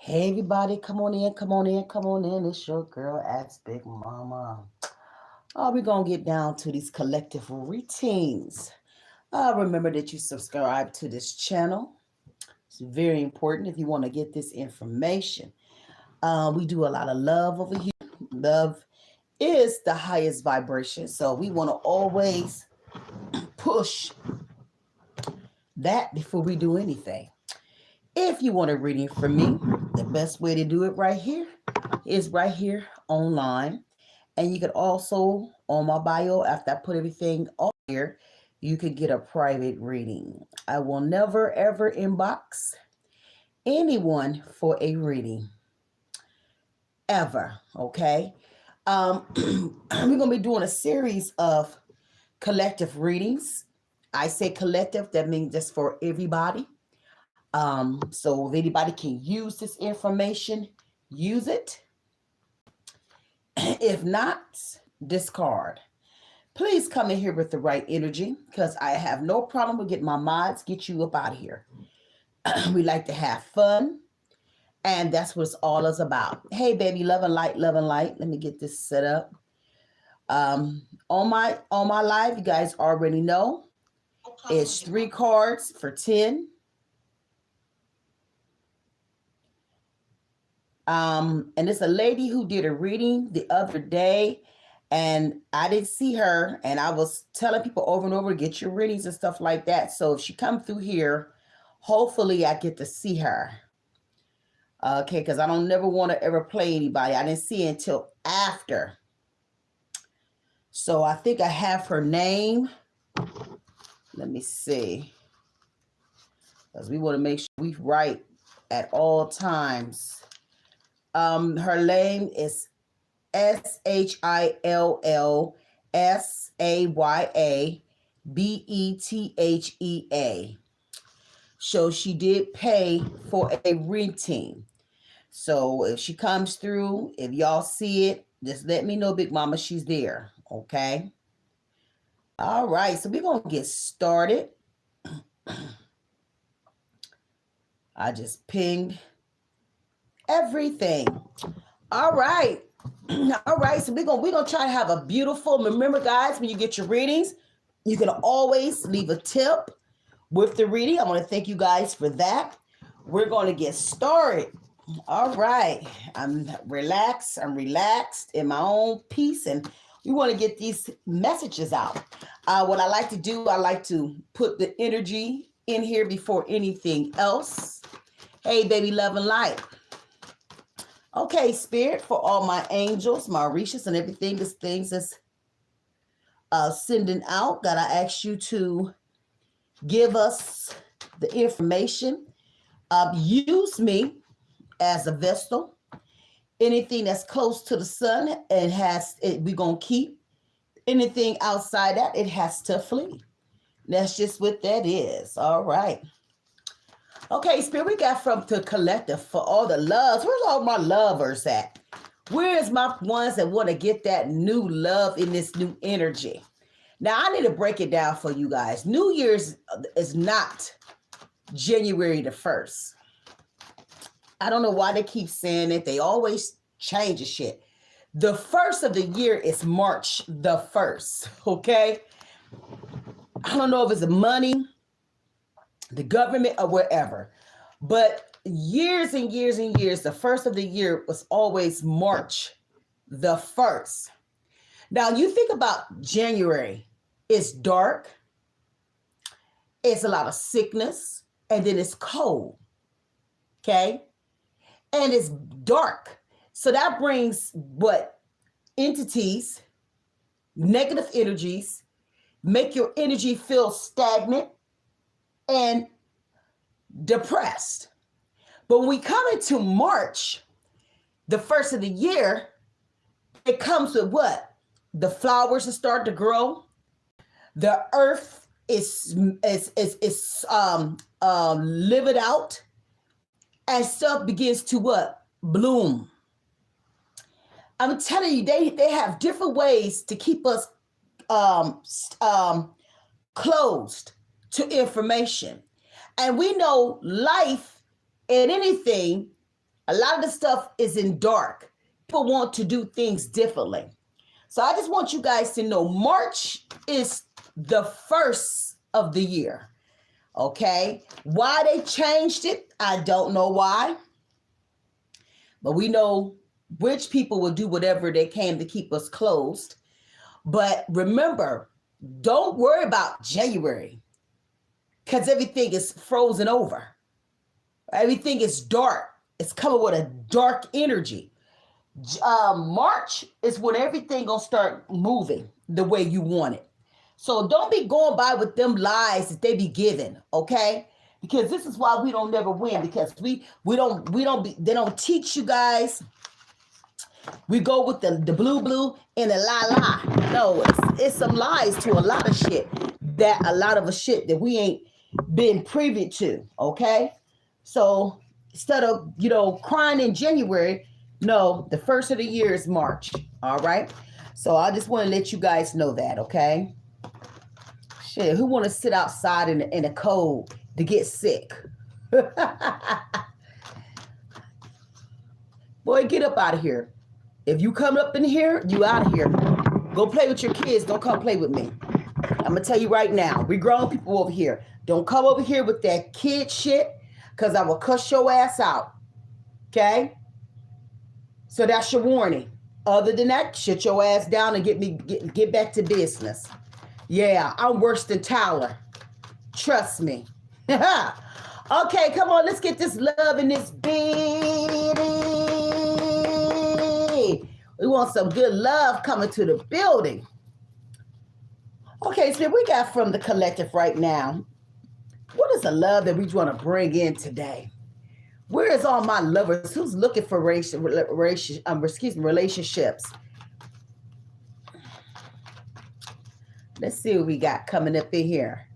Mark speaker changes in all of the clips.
Speaker 1: Hey everybody, come on in, come on in, come on in. It's your girl, Ask Big Mama. We're gonna get down to these collective routines. Remember that you subscribe to this channel. It's very important if you want to get this information. We do a lot of love over here. Love is the highest vibration, so we want to always push that before we do anything. If you want a reading from me, the best way to do it right here is right here online. And you could also, on my bio, after I put everything on here, you could get a private reading. I will never ever inbox anyone for a reading, ever. Okay. We're gonna be doing a series of collective readings. I say collective, that means just for everybody. So if anybody can use this information, use it. If not, discard. Please come in here with the right energy because I have no problem with getting my mods, get you up out of here. We like to have fun, and that's what it's all is about. Hey, baby, love and light, love and light. Let me get this set up. On my live, you guys already know it's 3 cards for 10. And it's a lady who did a reading the other day, and I didn't see her, and I was telling people over and over, get your readings and stuff like that. So if she come through here, hopefully I get to see her. Okay, because I don't never want to ever play anybody. I didn't see it until after. So I think I have her name. Let me see. Because we want to make sure we write at all times. Her name is SHILLSAYABETHEA. So she did pay for a reading. So if she comes through, if y'all see it, just let me know, Big Mama, she's there. Okay. All right. So we're going to get started. I just pinged everything. All right. All right. So we're gonna try to have a beautiful. Remember, guys, when you get your readings, you can always leave a tip with the reading. I want to thank you guys for that. We're going to get started. All right. I'm relaxed in my own peace, and we want to get these messages out. What I like to do, I like to put the energy in here before anything else. Hey, baby, love and light. Okay, Spirit, for all my angels, my Orishas, and everything, this things is sending out. God, I ask you to give us the information. Use me as a vessel. Anything that's close to the sun, we're going to keep. Anything outside that, it has to flee. That's just what that is. All right. Okay, Spirit, we got from the collective for all the loves. Where's all my lovers at? Where's my ones that want to get that new love in this new energy? Now, I need to break it down for you guys. New Year's is not January the 1st. I don't know why they keep saying it. They always change the shit. The first of the year is March the 1st, okay? I don't know if it's the money, the government, or whatever. But years and years and years, the first of the year was always March the 1st. Now, you think about January. It's dark. It's a lot of sickness. And then it's cold. Okay? And it's dark. So that brings what? Entities, negative energies, make your energy feel stagnant and depressed. But when we come into March, the first of the year, it comes with what? The flowers will start to grow. The earth is livid out, and stuff begins to what? Bloom. I'm telling you, they have different ways to keep us closed to information. And we know life and anything A lot of the stuff is in dark. People want to do things differently. So I just want you guys to know March is the first of the year. Okay. Why they changed it, I don't know why. But we know rich people will do whatever they can to keep us closed. But remember, don't worry about January because everything is frozen over. Everything is dark. It's coming with a dark energy. March is when everything gonna start moving the way you want it. So don't be going by with them lies that they be giving, okay? Because this is why we don't never win, because they don't teach you guys. We go with the blue and the la. No, it's some lies to a lot of shit that we ain't been privy to, okay? So instead of, crying in January, no, the first of the year is March, all right? So I just want to let you guys know that, okay? Shit, who want to sit outside in the cold to get sick? Boy, get up out of here. If you come up in here, you out of here. Go play with your kids. Don't come play with me. I'm going to tell you right now. We grown people over here. Don't come over here with that kid shit because I will cuss your ass out. Okay? So that's your warning. Other than that, shut your ass down and get back to business. Yeah, I'm worse than Tyler. Trust me. Okay, come on. Let's get this love in this baby. We want some good love coming to the building. Okay, so we got from the collective right now. What is the love that we want to bring in today? Where is all my lovers? Who's looking for relationships? Let's see what we got coming up in here.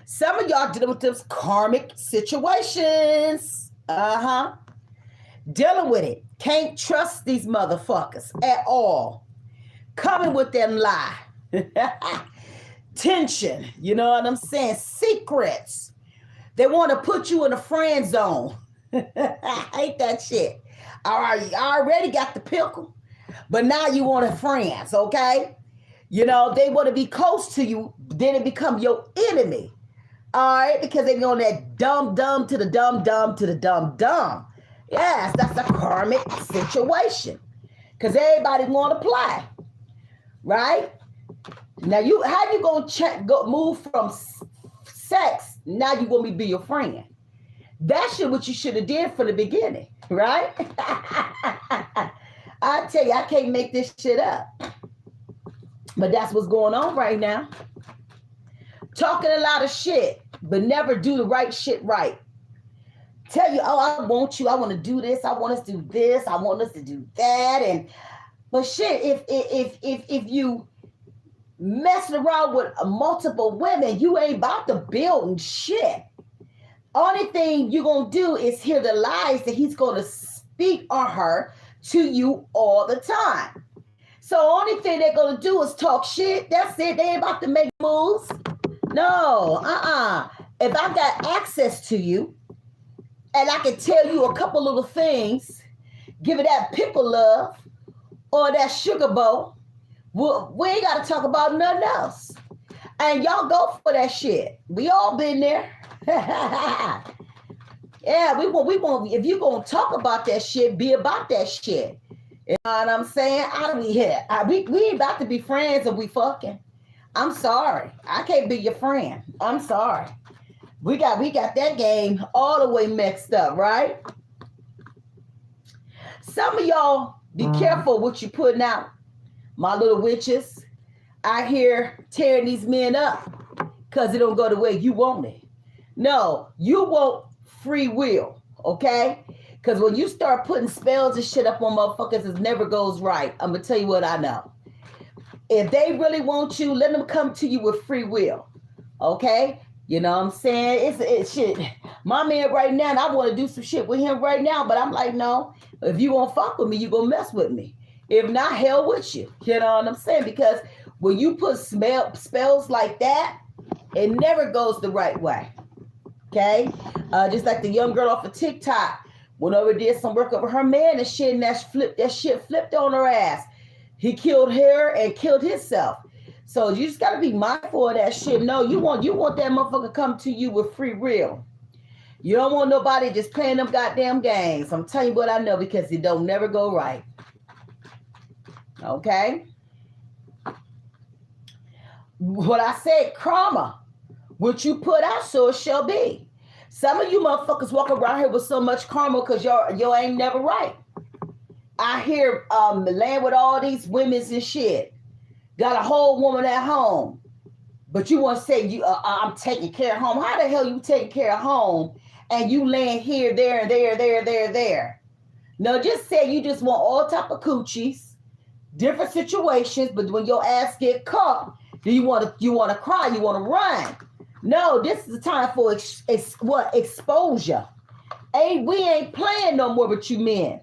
Speaker 1: Some of y'all dealing with those karmic situations. Dealing with it. Can't trust these motherfuckers at all. Coming with them lie. Tension. You know what I'm saying? Secrets. They want to put you in a friend zone. I hate that shit. All right, you already got the pickle, but now you want a friends, okay? They want to be close to you, then it become your enemy. All right, because they be on that dumb to the dumb to the dumb. Yes, that's a karmic situation. Because everybody want to play. Right? Now, how you going to move from sex, now you want me to be your friend? That's what you should have did from the beginning. Right? I tell you, I can't make this shit up. But that's what's going on right now. Talking a lot of shit, but never do the right shit right. Tell you, oh, I want you. I want to do this. I want us to do this. I want us to do that. But shit, if you messing around with multiple women, you ain't about to build shit. Only thing you're going to do is hear the lies that he's going to speak or her to you all the time. So only thing they're going to do is talk shit. That's it. They ain't about to make moves. No, If I got access to you and I can tell you a couple little things, give it that pickle love or that sugar bowl, we ain't got to talk about nothing else. And y'all go for that shit. We all been there. Yeah, we want. If you gonna talk about that shit, be about that shit. You know what I'm saying? We ain't about to be friends if we fucking. I'm sorry. I can't be your friend. I'm sorry. We got that game all the way mixed up, right? Some of y'all be careful what you putting out. My little witches out here tearing these men up because it don't go the way you want it. No, you want free will, okay? Because when you start putting spells and shit up on motherfuckers, it never goes right. I'm going to tell you what I know. If they really want you, let them come to you with free will, okay? You know what I'm saying? It's shit. My man right now, and I want to do some shit with him right now, but I'm like, no, if you won't fuck with me, you going to mess with me. If not, hell with you. You know what I'm saying? Because when you put spells like that, it never goes the right way. Okay? Just like the young girl off of TikTok. went over, did some work over her man and shit, and that shit flipped on her ass. He killed her and killed himself. So you just gotta be mindful of that shit. No, you want that motherfucker to come to you with free will. You don't want nobody just playing them goddamn games. I'm telling you what I know, because it don't never go right. Okay? What I said, karma. What you put out, so it shall be. Some of you motherfuckers walk around here with so much karma because y'all ain't never right. I hear land with all these women's and shit. Got a whole woman at home. But you want to say I'm taking care of home. How the hell you taking care of home and you laying here, there, and there? No, just say you just want all type of coochies, different situations, but when your ass get caught, then you want to cry, you want to run. No, this is the time for exposure. We ain't playing no more with you men.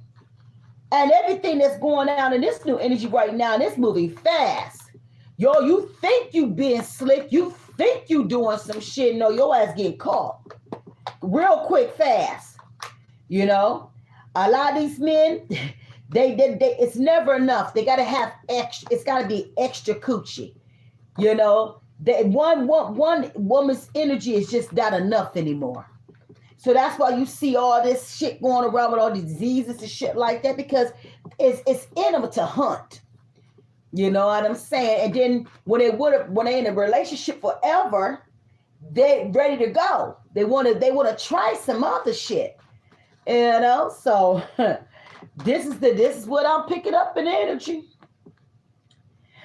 Speaker 1: And everything that's going on in this new energy right now, and it's moving fast. Yo, you think you being slick, you think you doing some shit. No, your ass getting caught real quick, fast. You know, a lot of these men, they it's never enough. They gotta have extra. It's gotta be extra coochie. You know, that one woman's energy is just not enough anymore. So that's why you see all this shit going around with all these diseases and shit like that, because it's in them to hunt. You know what I'm saying? And then when they in a relationship forever, they ready to go. They want to try some other shit. You know, so this is what I'm picking up in energy.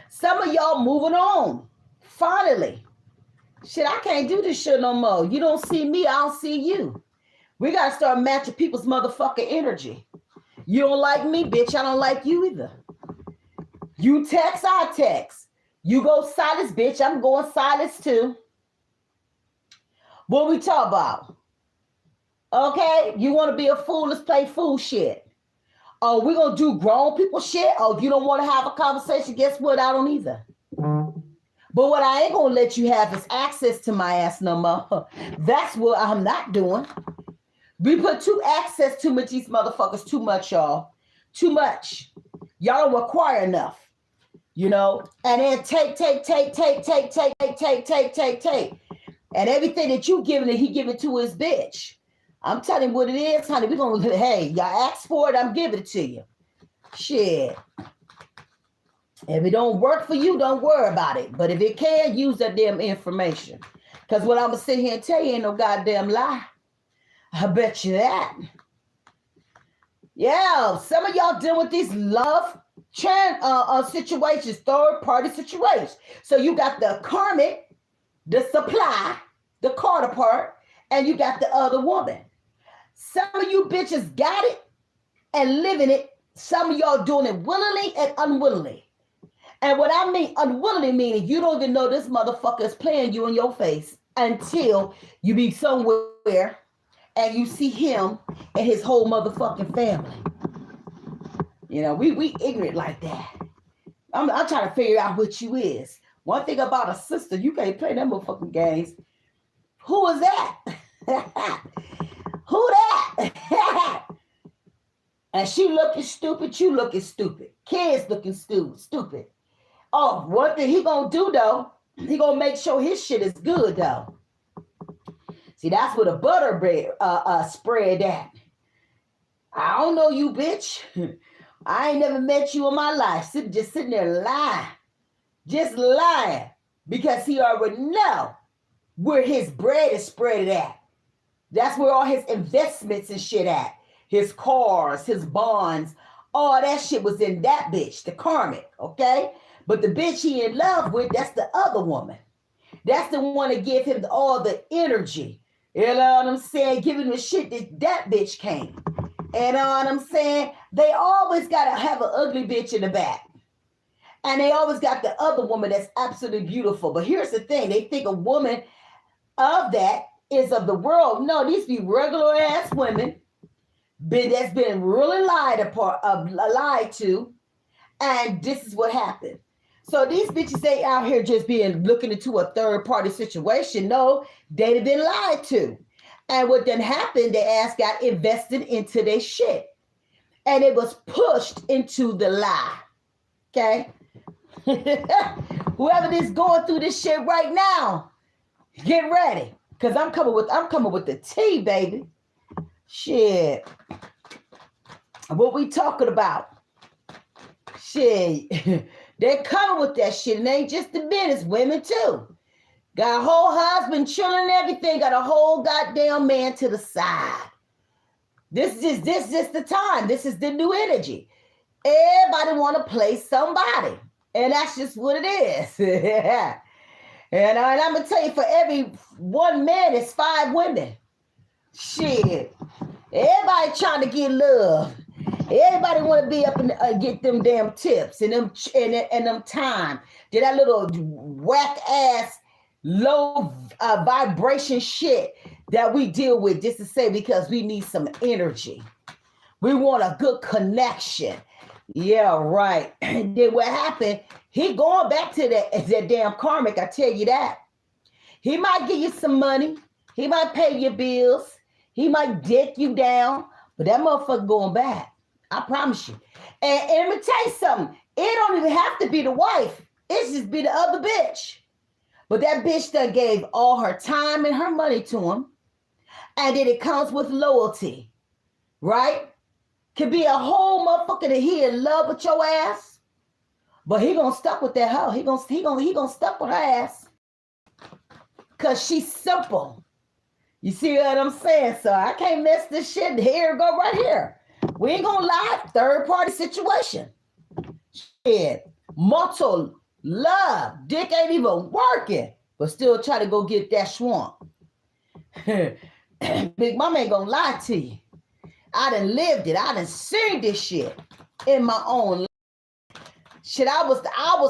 Speaker 1: Some of y'all moving on. Finally. Shit, I can't do this shit no more. You don't see me, I don't see you. We got to start matching people's motherfucking energy. You don't like me, bitch. I don't like you either. You text, I text. You go silence, bitch. I'm going silence too. What we talk about? Okay? You want to be a fool? Let's play fool shit. Oh, we going to do grown people shit? Oh, you don't want to have a conversation? Guess what? I don't either. But what I ain't going to let you have is access to my ass no more. That's what I'm not doing. We put access to these motherfuckers too much, y'all. Too much. Y'all don't require enough. You know? And then take. And everything that you giving it, he giving to his bitch. I'm telling you what it is, honey. We're going to, hey, y'all ask for it, I'm giving it to you. Shit. If it don't work for you, don't worry about it. But if it can, use that damn information. Because what I'm going to sit here and tell you ain't no goddamn lie. I bet you that. Yeah, some of y'all dealing with these love situations, third-party situations. So you got the karmic, the supply, the counterpart, and you got the other woman. Some of you bitches got it and living it. Some of y'all doing it willingly and unwillingly. And what I mean unwillingly meaning you don't even know this motherfucker is playing you in your face until you be somewhere and you see him and his whole motherfucking family. You know, we ignorant like that. I'm trying to figure out what you is. One thing about a sister, you can't play them motherfucking games. Who is that? Who that? And she looking stupid, you looking stupid. Kids looking stupid. Oh, what thing he gonna do though? He gonna make sure his shit is good though. See, that's where the butter bread spread at. I don't know you, bitch. I ain't never met you in my life. Just sitting there lying. Just lying. Because he already know where his bread is spread at. That's where all his investments and shit at. His cars, his bonds, all that shit was in that bitch, the karmic, okay? But the bitch he in love with, that's the other woman. That's the one that give him all the energy. You know what I'm saying? Giving the shit that bitch came. You know what I'm saying? They always got to have an ugly bitch in the back. And they always got the other woman that's absolutely beautiful. But here's the thing. They think a woman of that is of the world. No, these be regular ass women that's been really lied to. And this is what happened. So these bitches ain't out here just being looking into a third party situation. No, they've been lied to. And what then happened, their ass got invested into their shit. And it was pushed into the lie. Okay? Whoever is going through this shit right now, get ready. Cause I'm coming with the tea, baby. Shit. What we talking about? Shit. They're coming with that shit. And it ain't just the men, it's women too. Got a whole husband, children, and everything. Got a whole goddamn man to the side. This is the time. This is the new energy. Everybody want to play somebody. And that's just what it is. And I'm going to tell you, for every one man, it's 5 women. Shit. Everybody trying to get love. Everybody want to be up and get them damn tips and them time. Did that little whack ass low vibration shit that we deal with, just to say, because we need some energy. We want a good connection. Yeah, right. And then what happened? He going back to that damn karmic, I tell you that. He might give you some money. He might pay your bills. He might dick you down. But that motherfucker going back. I promise you. And let me tell you something. It don't even have to be the wife. It's just be the other bitch. But that bitch that gave all her time and her money to him. And then it comes with loyalty. Right? Could be a whole motherfucker that he in love with your ass. But he gonna stuck with that hoe. He gonna stuck with her ass. Cause she's simple. You see what I'm saying? So I can't mess this shit. Here, go right here. We ain't gonna lie. Third party situation. Shit. Mortal love. Dick ain't even working. But still try to go get that swamp. Big mama ain't gonna lie to you. I done lived it. I done seen this shit in my own life. Shit, I was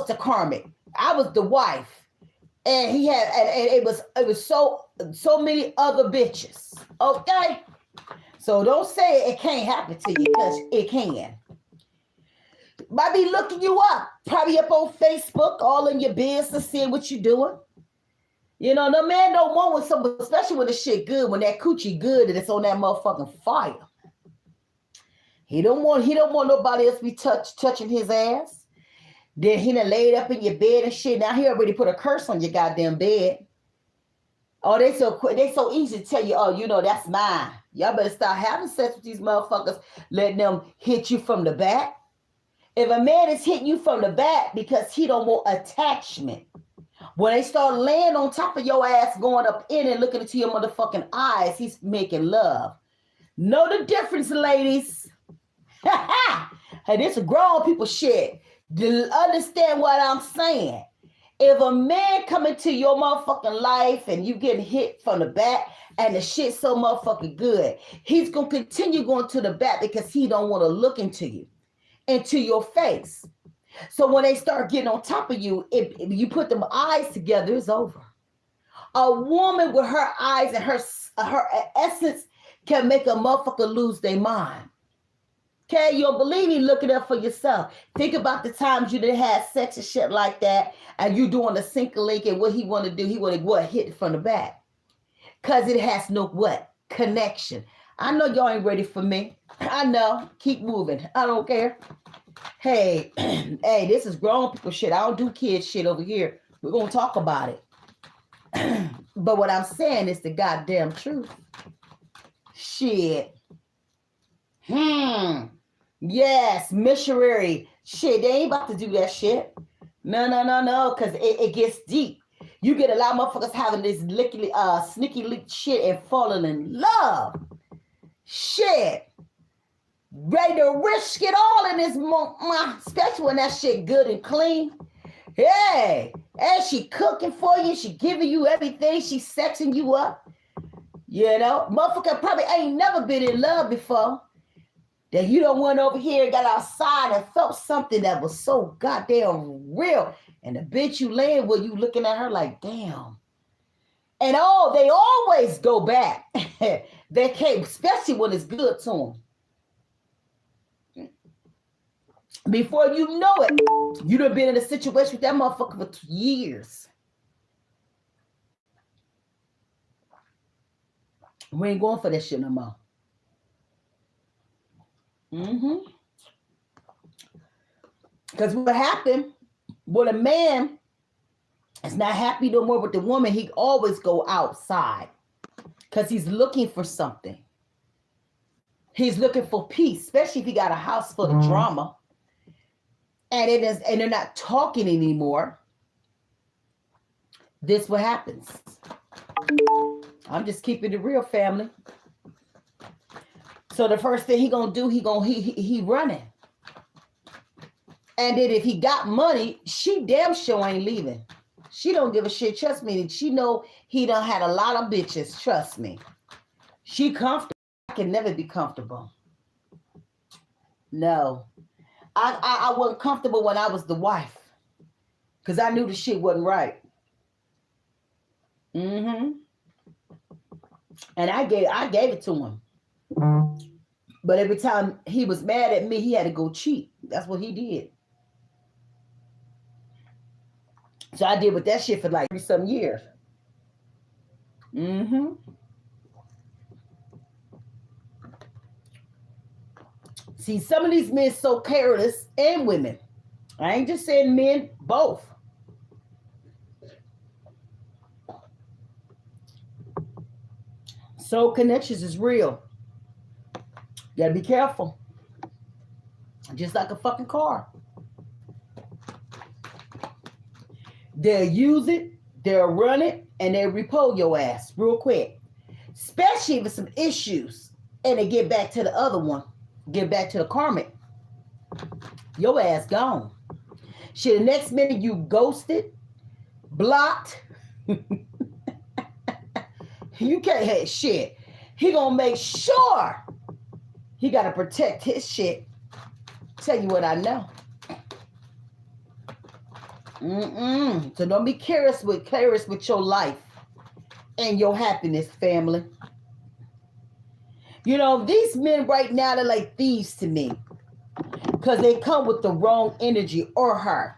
Speaker 1: the karmic. I was the wife. And he had, and it was so many other bitches. Okay? So don't say it can't happen to you, because it can. Might be looking you up, probably up on Facebook, all in your business, seeing what you're doing. You know, the man don't want with somebody, especially when the shit good, when that coochie good and it's on that motherfucking fire. He don't want nobody else be touching his ass. Then he done laid up in your bed and shit. Now he already put a curse on your goddamn bed. Oh, they so easy to tell you, oh, you know, that's mine. Y'all better start having sex with these motherfuckers, letting them hit you from the back. If a man is hitting you from the back because he don't want attachment, when they start laying on top of your ass, going up in and looking into your motherfucking eyes, he's making love. Know the difference, ladies. Hey, this is grown people shit. Understand what I'm saying. If a man come into your motherfucking life and you getting hit from the back and the shit so motherfucking good, he's going to continue going to the back because he don't want to look into your face. So when they start getting on top of you, if you put them eyes together, it's over. A woman with her eyes and her essence can make a motherfucker lose their mind. Okay, you don't believe me? Look it up for yourself. Think about the times you done had sex and shit like that, and you doing a sink link, and what he want to do, he want to hit from the back. Because it has no what? Connection. I know y'all ain't ready for me. I know. Keep moving. I don't care. Hey, hey, this is grown people shit. I don't do kid shit over here. We're going to talk about it. But what I'm saying is the goddamn truth. Shit. Yes, missionary. Shit, they ain't about to do that shit. No, because it gets deep. You get a lot of motherfuckers having this sneaky leak shit and falling in love. Shit. Ready to risk it all in this especially when that shit good and clean. Hey, and she cooking for you. She giving you everything. She sexing you up. You know, motherfucker probably ain't never been in love before. That you don't went over here and got outside and felt something that was so goddamn real. And the bitch you laying with, you looking at her like, damn. And they always go back. They can't, especially when it's good to them. Before you know it, you done been in a situation with that motherfucker for years. We ain't going for that shit no more. Because what happened when a man is not happy no more with the woman, he always go outside because he's looking for something. He's looking for peace, especially if he got a house full of drama. And they're not talking anymore. This what happens. I'm just keeping it real, family. So the first thing he gonna do, he running. And then if he got money, she damn sure ain't leaving. She don't give a shit. Trust me. She know he done had a lot of bitches. Trust me. She comfortable. I can never be comfortable. No. I wasn't comfortable when I was the wife. Because I knew the shit wasn't right. And I gave it to him. But every time he was mad at me, he had to go cheat. That's what he did. So I did with that shit for like 3-some years. See, some of these men so careless, and women. I ain't just saying men, both. Soul connections is real. You gotta be careful. Just like a fucking car. They'll use it, they'll run it, and they'll repo your ass real quick. Especially if it's some issues and they get back to the other one. Get back to the karmic. Your ass gone. Shit, the next minute you ghosted, blocked. You can't have shit. He gonna make sure he gotta protect his shit. Tell you what I know. So don't be careless with your life and your happiness, family. You know, these men right now, they're like thieves to me because they come with the wrong energy or her.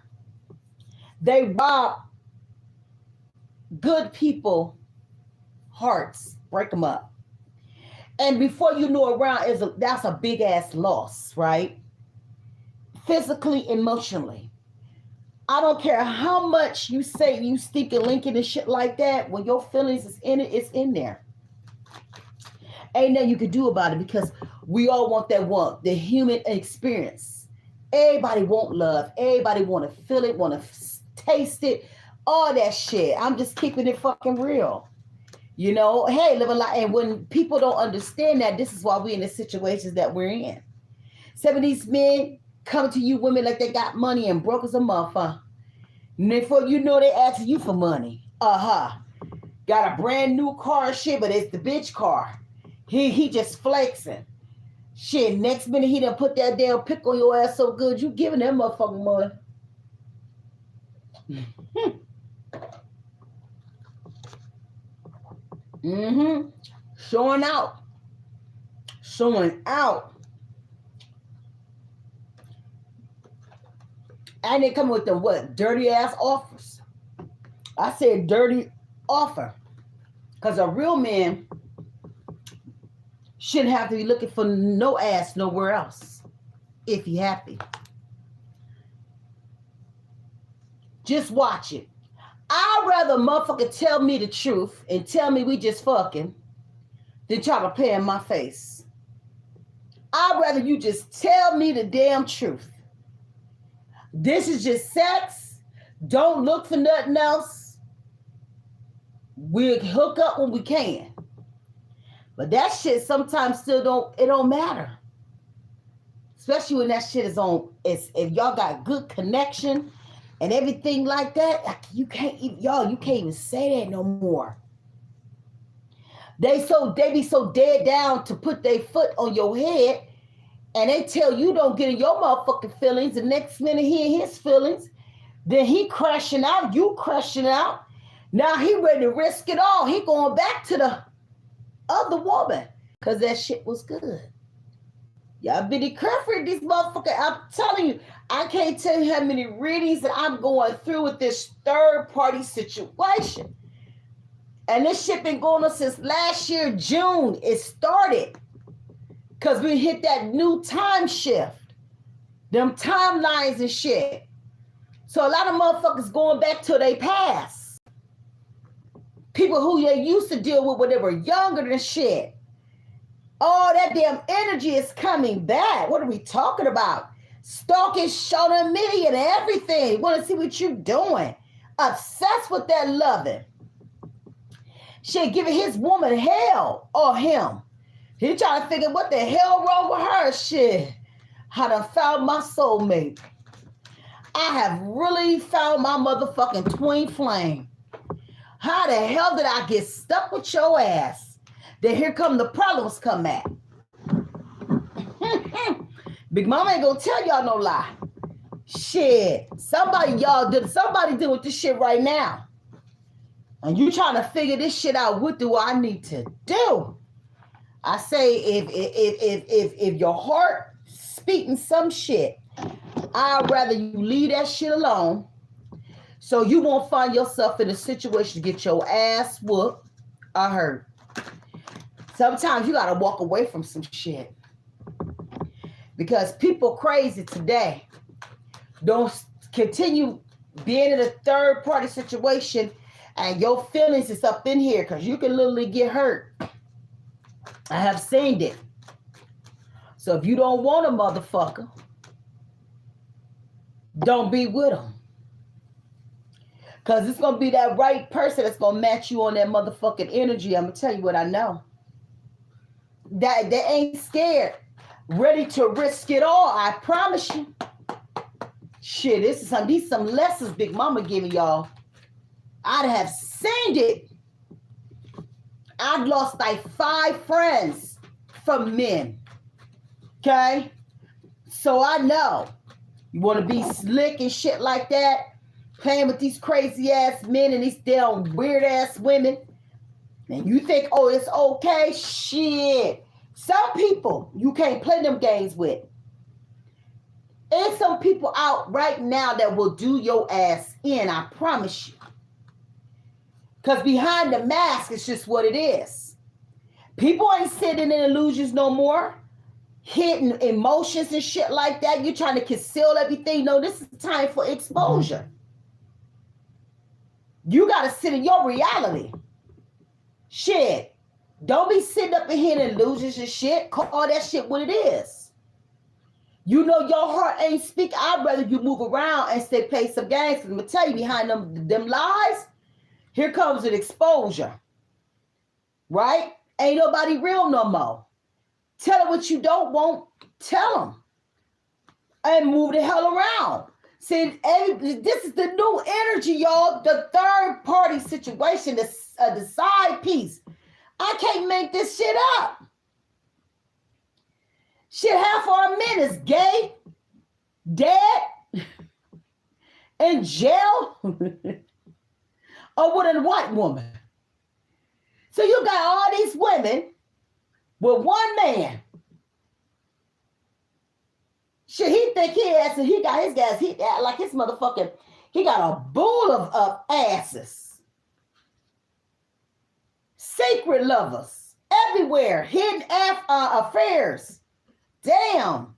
Speaker 1: They rob good people hearts, break them up. And before you know around, that's a big ass loss, right? Physically, emotionally. I don't care how much you say you stick a link in and shit like that. When your feelings is in it, it's in there. Ain't nothing you can do about it because we all want the human experience. Everybody want love. Everybody want to feel it, want to taste it, all that shit. I'm just keeping it fucking real. You know, hey, live a life. And when people don't understand that, this is why we're in the situations that we're in. Some of these men come to you women like they got money and broke as a motherfucker. And before you know, they asking you for money. Got a brand new car and shit, but it's the bitch car. He just flexing. Shit, next minute he done put that damn pick on your ass so good, you giving that motherfucking money. Showing out. Showing out. And they come with the what? Dirty ass offers. I said dirty offer. Because a real man shouldn't have to be looking for no ass nowhere else. If he happy. Just watch it. I'd rather motherfucker tell me the truth and tell me we just fucking than try to play in my face. I'd rather you just tell me the damn truth. This is just sex. Don't look for nothing else. We'll hook up when we can. But that shit sometimes still don't matter. Especially when that shit is on, if y'all got good connection and everything like that, you can't even say that no more. They be so dead down to put their foot on your head, and they tell you don't get in your motherfucking feelings. The next minute he in his feelings, then he crashing out, you crashing out. Now he ready to risk it all. He going back to the other woman because that shit was good. Y'all be careful, these motherfuckers. I'm telling you, I can't tell you how many readings that I'm going through with this third party situation. And this shit been going on since last year, June. It started because we hit that new time shift. Them timelines and shit. So a lot of motherfuckers going back to their past. People who they used to deal with when they were younger than shit. All that damn energy is coming back. What are we talking about? Stalking, showing me and everything. Want to see what you doing. Obsessed with that loving. Shit, giving his woman hell or him. He trying to figure what the hell wrong with her. Shit. I done found my soulmate. I have really found my motherfucking twin flame. How the hell did I get stuck with your ass? Then here come the problems come at. Big Mama ain't gonna tell y'all no lie. Shit. Somebody deal with this shit right now. And you trying to figure this shit out. What do I need to do? I say if your heart speaking some shit, I'd rather you leave that shit alone so you won't find yourself in a situation to get your ass whooped or hurt. Sometimes you got to walk away from some shit because people crazy today. Don't continue being in a third party situation and your feelings is up in here because you can literally get hurt. I have seen it. So if you don't want a motherfucker, don't be with them. Because it's going to be that right person that's going to match you on that motherfucking energy. I'm going to tell you what I know. That they ain't scared. Ready to risk it all. I promise you. Shit, these some lessons Big Mama giving y'all. I'd have seen it. I've lost like 5 friends from men. Okay? So I know. You want to be slick and shit like that? Playing with these crazy ass men and these damn weird ass women. And you think, oh, it's okay? Shit. Some people you can't play them games with. There's some people out right now that will do your ass in, I promise you. Because behind the mask, it's just what it is. People ain't sitting in illusions no more. Hidden emotions and shit like that. You're trying to conceal everything. No, this is time for exposure. You got to sit in your reality. Shit. Don't be sitting up in here in illusions and shit. Call that shit what it is. You know your heart ain't speak. I'd rather you move around and stay play some games. I'm going to tell you behind them lies, here comes an exposure. Right? Ain't nobody real no more. Tell them what you don't want. Tell them. And move the hell around. See, this is the new energy, y'all. The third party situation, the side piece. I can't make this shit up. Shit, half our men is gay, dead, in jail, or with a white woman. So you got all these women with one man. Shit, he think he got his guys, he like his motherfucking, he got a bull of asses. Secret lovers everywhere, hidden affairs. Damn.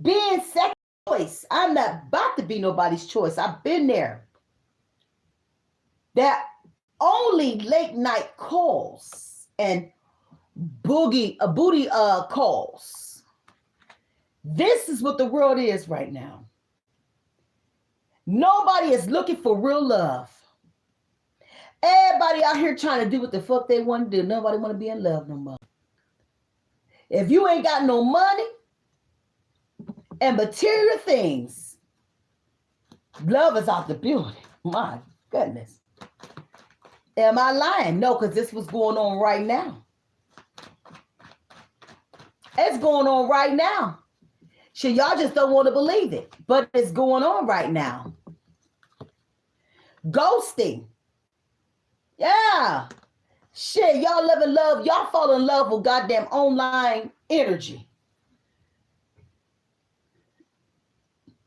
Speaker 1: Being second choice. I'm not about to be nobody's choice. I've been there. That only late night calls and booty calls. This is what the world is right now. Nobody is looking for real love. Everybody out here trying to do what the fuck they want to do. Nobody want to be in love no more. If you ain't got no money and material things, love is out the building. My goodness. Am I lying? No, because this was going on right now. It's going on right now. Shit, y'all just don't want to believe it. But it's going on right now. Ghosting. Yeah. Shit, y'all live in love. Y'all fall in love with goddamn online energy.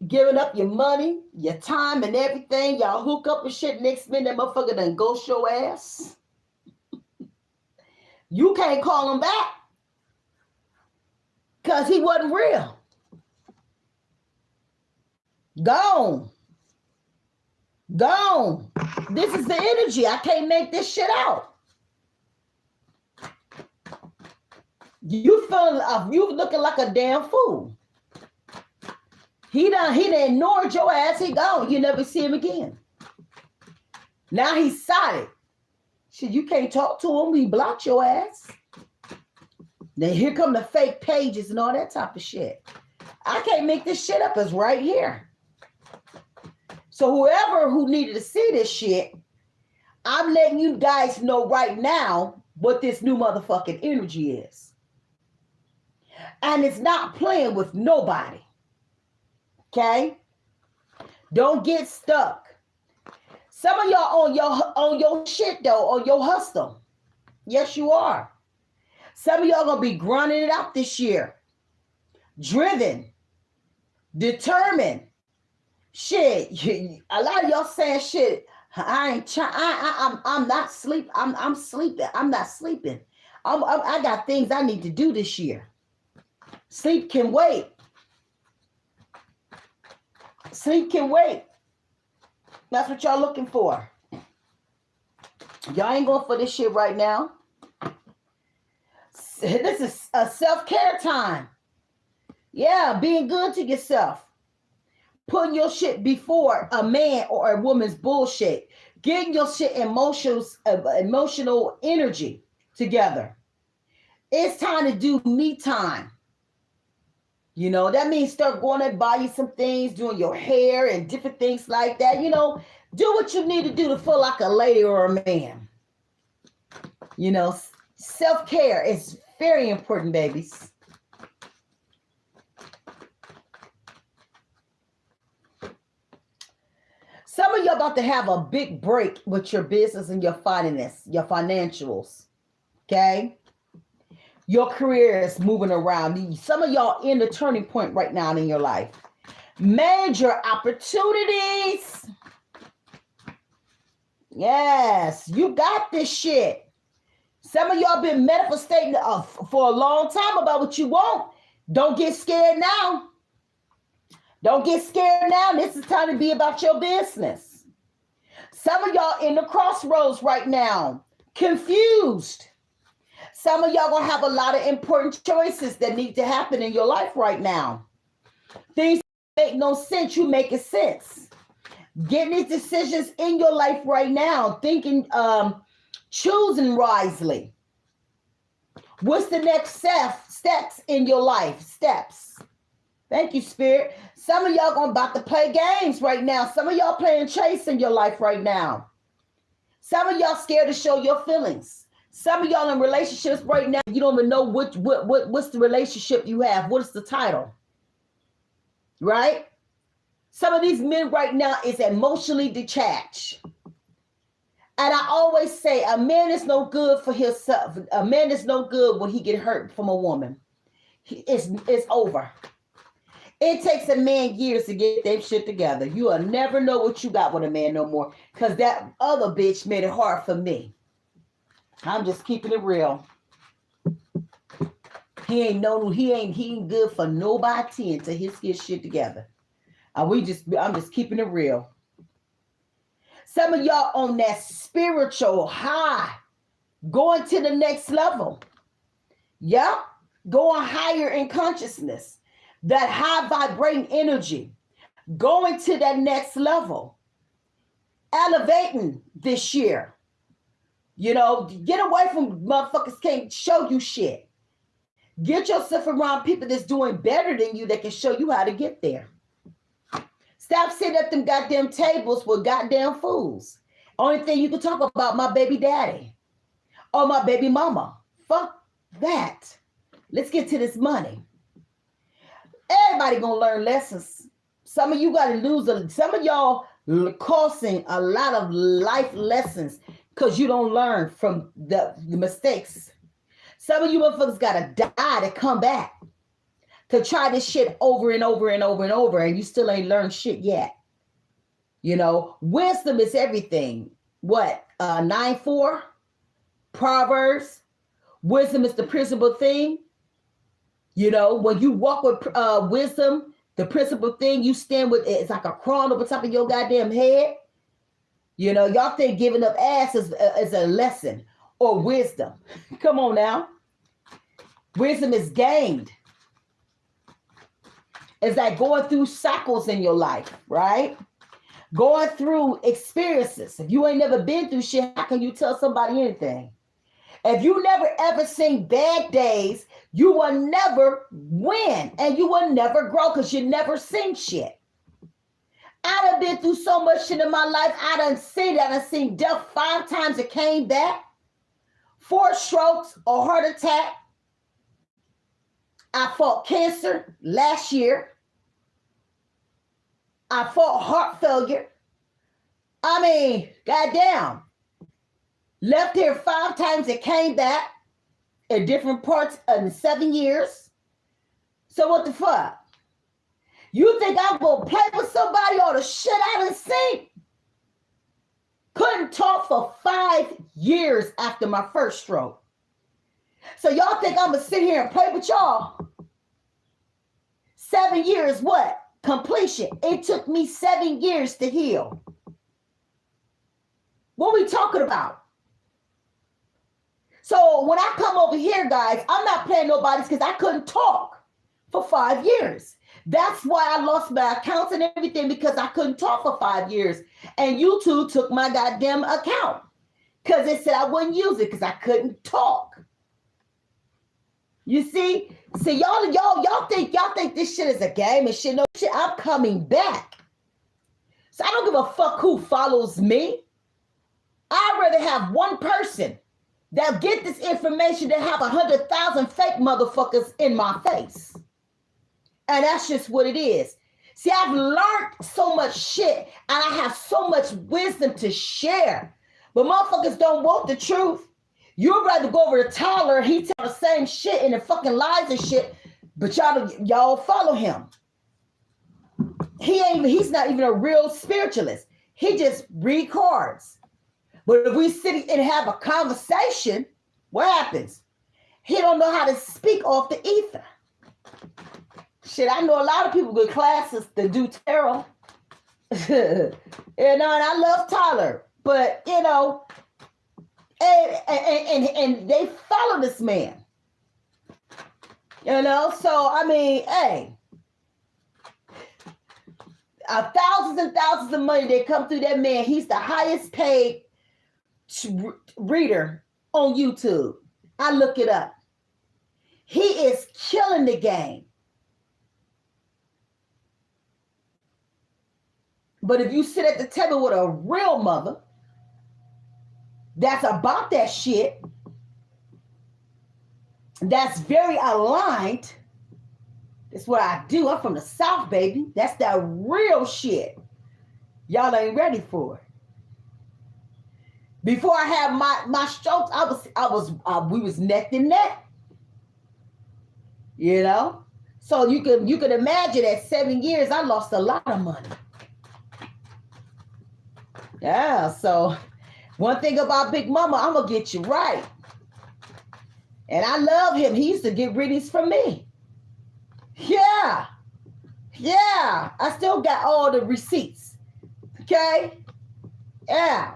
Speaker 1: giving up your money, your time, and everything. Y'all hook up and shit. Next minute, that motherfucker done ghost your ass. You can't call him back because he wasn't real. Gone. Gone. This is the energy. I can't make this shit out. You looking like a damn fool. He done ignored your ass. He gone. You never see him again. Now he's solid. Shit, you can't talk to him. He blocked your ass. Then here come the fake pages and all that type of shit. I can't make this shit up. It's right here. So whoever who needed to see this shit, I'm letting you guys know right now what this new motherfucking energy is. And it's not playing with nobody. Okay? Don't get stuck. Some of y'all on your shit though, on your hustle. Yes, you are. Some of y'all gonna be grinding it out this year. Driven. Determined. Shit. A lot of y'all saying shit. I'm not sleep. I'm sleeping. I'm not sleeping. I got things I need to do this year. Sleep can wait. Sleep can wait. That's what y'all looking for. Y'all ain't going for this shit right now. This is a self-care time. Yeah, being good to yourself. Putting your shit before a man or a woman's bullshit. Getting your shit emotional energy together. It's time to do me time. You know, that means start going and buy you some things, doing your hair and different things like that. You know, do what you need to do to feel like a lady or a man. You know, self-care is very important, babies. Some of y'all about to have a big break with your business and your finance, your financials. Okay? Your career is moving around. Some of y'all in the turning point right now in your life. Major opportunities. Yes, you got this shit. Some of y'all been manifesting for a long time about what you want. Don't get scared now. Don't get scared now. This is time to be about your business. Some of y'all in the crossroads right now. Confused. Some of y'all gonna have a lot of important choices that need to happen in your life right now. Things make no sense. You making sense. Getting these decisions in your life right now. Thinking, choosing wisely. What's the next steps in your life? Steps. Thank you, Spirit. Some of y'all about to play games right now. Some of y'all playing chase in your life right now. Some of y'all scared to show your feelings. Some of y'all in relationships right now, you don't even know what's the relationship you have. What is the title? Right? Some of these men right now is emotionally detached. And I always say a man is no good for himself. A man is no good when he get hurt from a woman. It's over. It takes a man years to get that shit together. You will never know what you got with a man no more. Because that other bitch made it hard for me. I'm just keeping it real. He ain't good for nobody until he gets shit together. I'm just keeping it real. Some of y'all on that spiritual high, going to the next level. Yep, going higher in consciousness. That high vibrating energy, going to that next level, elevating this year. You know, get away from motherfuckers can't show you shit. Get yourself around people that's doing better than you that can show you how to get there. Stop sitting at them goddamn tables with goddamn fools. Only thing you can talk about my baby daddy or my baby mama. Fuck that. Let's get to this money. Everybody gonna learn lessons. Some of you gotta some of y'all causing a lot of life lessons because you don't learn from the mistakes. Some of you motherfuckers gotta die to come back. to try this shit over and over and over and over, and you still ain't learned shit yet. You know, wisdom is everything. What? 9:4? Proverbs. Wisdom is the principal thing. You know, when you walk with wisdom, the principal thing, you stand with it's like a crown over top of your goddamn head. You know, y'all think giving up ass is a lesson or wisdom. Come on now. Wisdom is gained. It's like going through cycles in your life, right? Going through experiences. If you ain't never been through shit, how can you tell somebody anything? If you never ever seen bad days, you will never win and you will never grow because you never seen shit. I done been through so much shit in my life. I done seen death 5 times it came back. 4 strokes, a heart attack. I fought cancer last year. I fought heart failure. I mean, goddamn. Left here 5 times it came back in different parts in 7 years. So what the fuck? You think I'm gonna play with somebody or the shit I done seen? Couldn't talk for 5 years after my first stroke. So y'all think I'm gonna sit here and play with y'all? 7 years, what? Completion. It took me 7 years to heal. What we talking about? So when I come over here, guys, I'm not playing nobody's because I couldn't talk for 5 years. That's why I lost my accounts and everything, because I couldn't talk for 5 years. And YouTube took my goddamn account because it said I wouldn't use it because I couldn't talk. You see? See, y'all think this shit is a game and shit. No shit, I'm coming back. So I don't give a fuck who follows me. I'd rather have one person that get this information than have 100,000 fake motherfuckers in my face. And that's just what it is. See, I've learned so much shit and I have so much wisdom to share. But motherfuckers don't want the truth. You'd rather go over to Tyler, he tell the same shit and the fucking lies and shit, but y'all follow him. He's not even a real spiritualist. He just read cards. But if we sit and have a conversation, what happens? He don't know how to speak off the ether. Shit, I know a lot of people with classes that do tarot. And I love Tyler, but and they follow this man. So I mean, hey, thousands and thousands of money that come through that man. He's the highest paid reader on YouTube. I look it up. He is killing the game. But if you sit at the table with a real mother that's about that shit, that's very aligned, that's what I do. I'm from the South, baby. That's that real shit. Y'all ain't ready for it. Before I had my strokes, we was neck to neck. So you can imagine at 7 years, I lost a lot of money. Yeah, so one thing about Big Mama, I'm going to get you right. And I love him. He used to get readings from me. Yeah. I still got all the receipts. Okay? Yeah.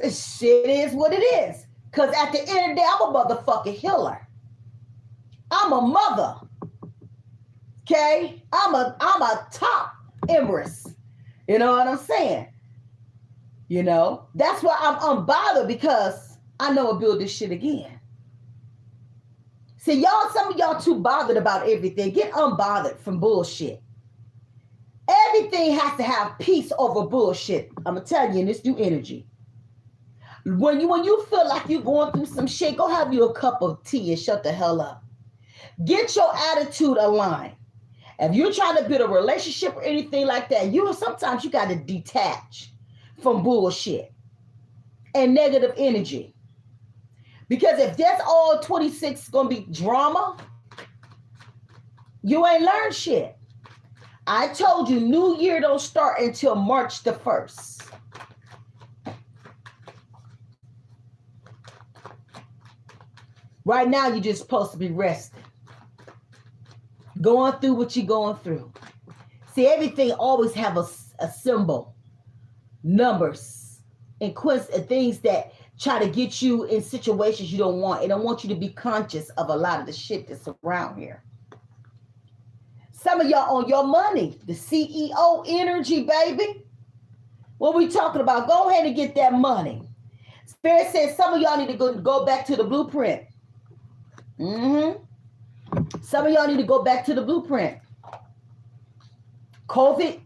Speaker 1: Shit is what it is. Because at the end of the day, I'm a motherfucking healer. I'm a mother. Okay? I'm a top empress. You know what I'm saying? That's why I'm unbothered, because I know I'll build this shit again. See, some of y'all too bothered about everything. Get unbothered from bullshit. Everything has to have peace over bullshit. I'm going to tell you in this new energy. When you feel like you're going through some shit, go have you a cup of tea and shut the hell up. Get your attitude aligned. If you're trying to build a relationship or anything like that, sometimes you got to detach from bullshit and negative energy. Because if that's all 26 is going to be drama, You ain't learned shit. I told you New Year don't start until March the 1st. Right now, you're just supposed to be resting. Going through what you're going through. See, everything always have a symbol, numbers, and things that try to get you in situations you don't want. It don't want you to be conscious of a lot of the shit that's around here. Some of y'all on your money, the CEO energy, baby. What we talking about? Go ahead and get that money. Spirit says some of y'all need to go back to the blueprint. Some of y'all need to go back to the blueprint. COVID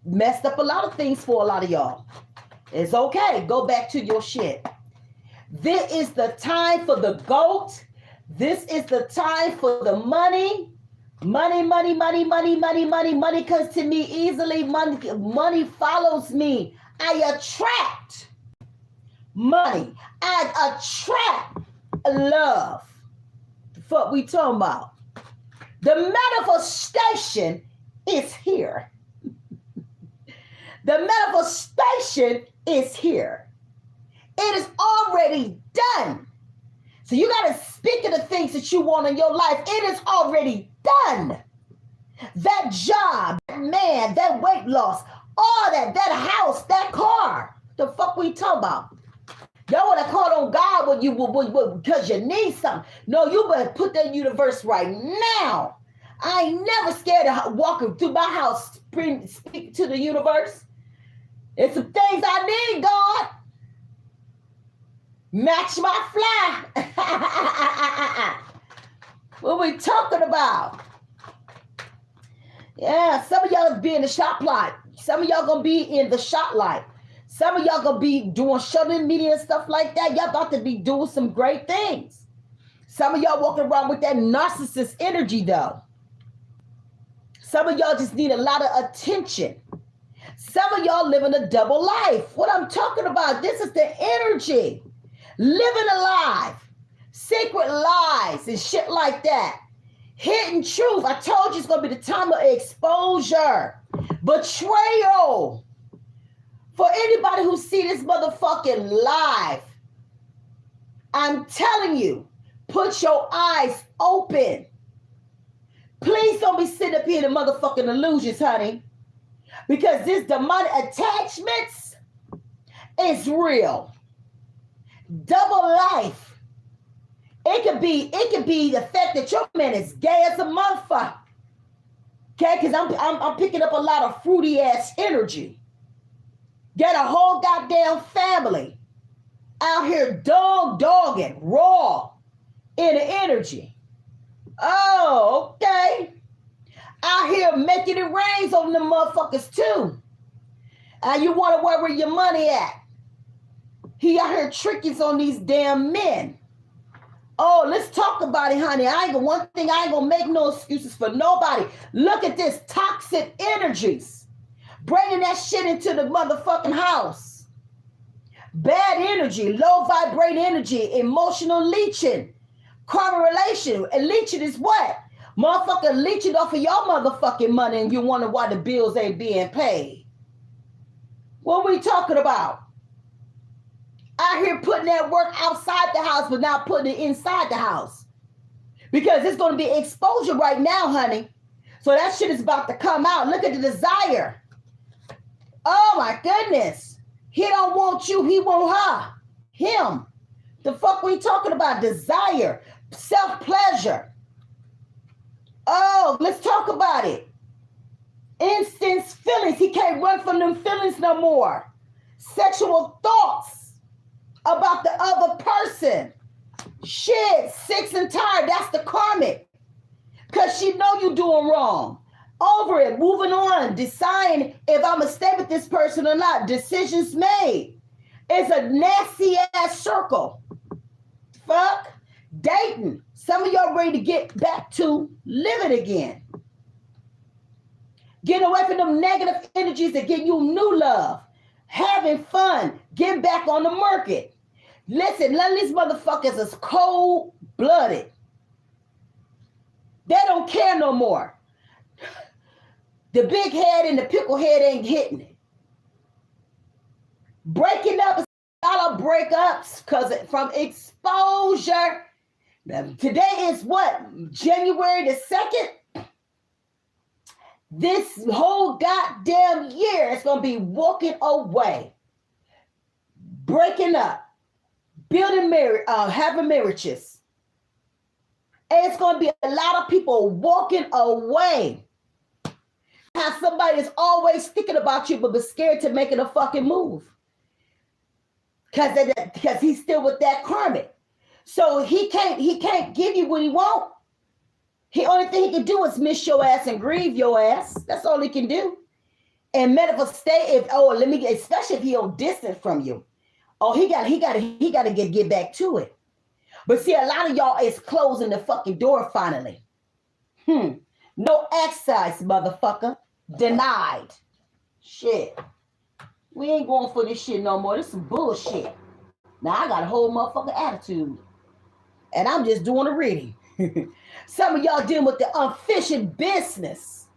Speaker 1: messed up a lot of things for a lot of y'all. It's okay. Go back to your shit. This is the time for the GOAT. This is the time for the money. Money, money, money, money, money, money, money comes to me easily. Money follows me. I attract money. I attract love. The fuck we talking about? The manifestation is here. The manifestation is here. It is already done. So you got to speak of the things that you want in your life. It is already done. That job, that man, that weight loss, all that house, that car. The fuck we talking about? Y'all want to call on God when you because you need something. No, you better put that universe right now. I ain't never scared of walking through my house, speak to the universe. It's some things I need, God. Match my fly. What we talking about? Yeah, some of y'all be in the shop light. Some of y'all gonna be in the shop light. Some of y'all gonna be doing social media and stuff like that. Y'all about to be doing some great things. Some of y'all walking around with that narcissist energy though. Some of y'all just need a lot of attention. Some of y'all living a double life. What I'm talking about, this is the energy. Living alive, secret lies and shit like that. Hidden truth. I told you it's going to be the time of exposure. Betrayal. For anybody who see this motherfucking live, I'm telling you, put your eyes open. Please don't be sitting up here in the motherfucking illusions, honey. Because this demonic attachments is real. Double life. It could be the fact that your man is gay as a motherfucker. Okay, because I'm picking up a lot of fruity ass energy. Get a whole goddamn family out here dogging raw in the energy. Oh, okay. Out here making it rain on them motherfuckers too. And you wonder where your money at? He out here tricking on these damn men. Oh, let's talk about it, honey. I ain't gonna make no excuses for nobody. Look at this toxic energies. Bringing that shit into the motherfucking house. Bad energy, low vibrating energy, emotional leeching, karma relation. And leeching is what? Motherfucker leeching off of your motherfucking money and you wonder why the bills ain't being paid. What we talking about? Out here putting that work outside the house, but not putting it inside the house. Because it's going to be exposure right now, honey. So that shit is about to come out. Look at the desire. Oh my goodness. He don't want you, he want her. Him. The fuck we talking about? Desire. Self-pleasure. Oh, let's talk about it. Instant feelings. He can't run from them feelings no more. Sexual thoughts about the other person. Shit, sick and tired. That's the karmic. Because she know you doing wrong. Over it, moving on, deciding if I'm going to stay with this person or not. Decisions made. It's a nasty ass circle. Fuck. Dating. Some of y'all ready to get back to living again. Getting away from them negative energies that get you new love. Having fun. Getting back on the market. Listen, none of these motherfuckers is cold-blooded. They don't care no more. The big head and the pickle head ain't hitting it. Breaking up is a lot of breakups because from exposure. Now, today is what? January the 2nd? This whole goddamn year is going to be walking away. Breaking up. Building marriage, having marriages. And it's going to be a lot of people walking away. Have somebody that's always thinking about you but be scared to make it a fucking move. Because he's still with that karmic. So he can't give you what he wants. The only thing he can do is miss your ass and grieve your ass. That's all he can do. And manifestate especially if he on distance from you. Oh, he got to get back to it. But see, a lot of y'all is closing the fucking door finally. No access, motherfucker. Denied. Shit. We ain't going for this shit no more. This is some bullshit. Now I got a whole motherfucking attitude. And I'm just doing a reading. Some of y'all dealing with the unfinished business.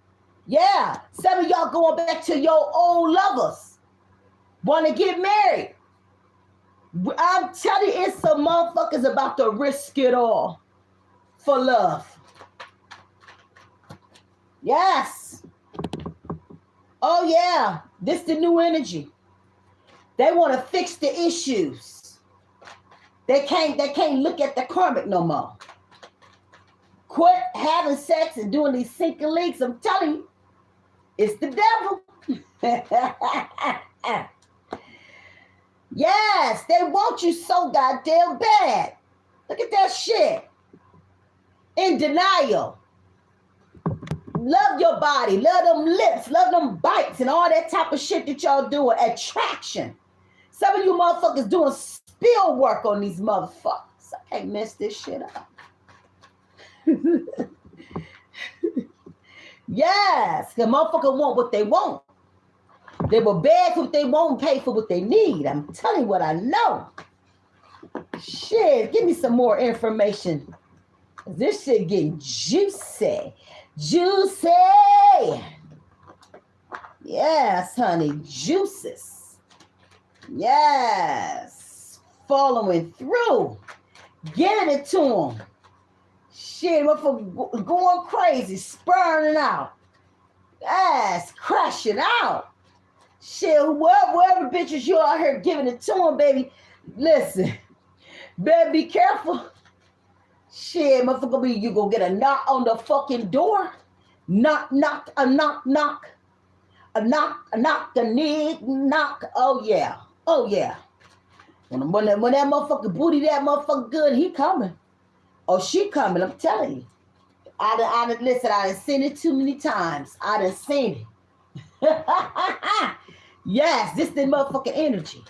Speaker 1: Yeah. Some of y'all going back to your old lovers. Want to get married. I'm telling you, it's some motherfuckers about to risk it all for love. Yes. Oh yeah, this the new energy. They want to fix the issues. They can't look at the karmic no more. Quit having sex and doing these sinking leaks. I'm telling you, it's the devil. Yes, they want you so goddamn bad. Look at that shit. In denial. Love your body. Love them lips. Love them bites and all that type of shit that y'all doing. Attraction. Some of you motherfuckers doing spill work on these motherfuckers. I can't mess this shit up. Yes, the motherfucker want what they want. They will beg for what they want and pay for what they need. I'm telling you what I know. Shit, give me some more information. This shit getting juicy. Juicy. Yes, honey. Juices. Yes. Following through. Giving it to them. Shit, motherfucker going crazy. Spurning out. Yes. Crashing out. Shit, whoever bitches you out here giving it to them, baby. Listen. Better be careful. Shit, motherfucker, you gonna get a knock on the fucking door. Knock, knock, a knock, knock. A knock, a nig, knock. Oh, yeah. Oh, yeah. When that motherfucker booty, that motherfucker good, he coming. Oh, she coming, I'm telling you. I done seen it too many times. I done seen it. Yes, this the motherfucking energy.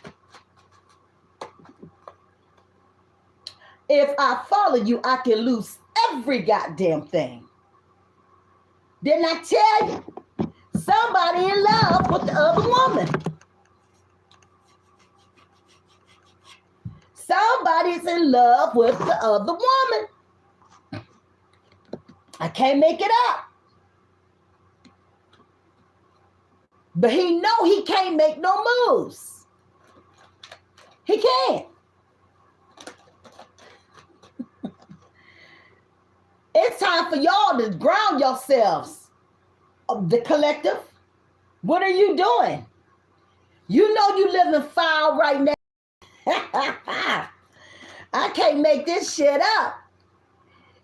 Speaker 1: If I follow you, I can lose every goddamn thing. Didn't I tell you? Somebody in love with the other woman. Somebody's in love with the other woman. I can't make it up. But he know he can't make no moves. He can't. It's time for y'all to ground yourselves. The collective. What are you doing? You know you living foul right now. I can't make this shit up.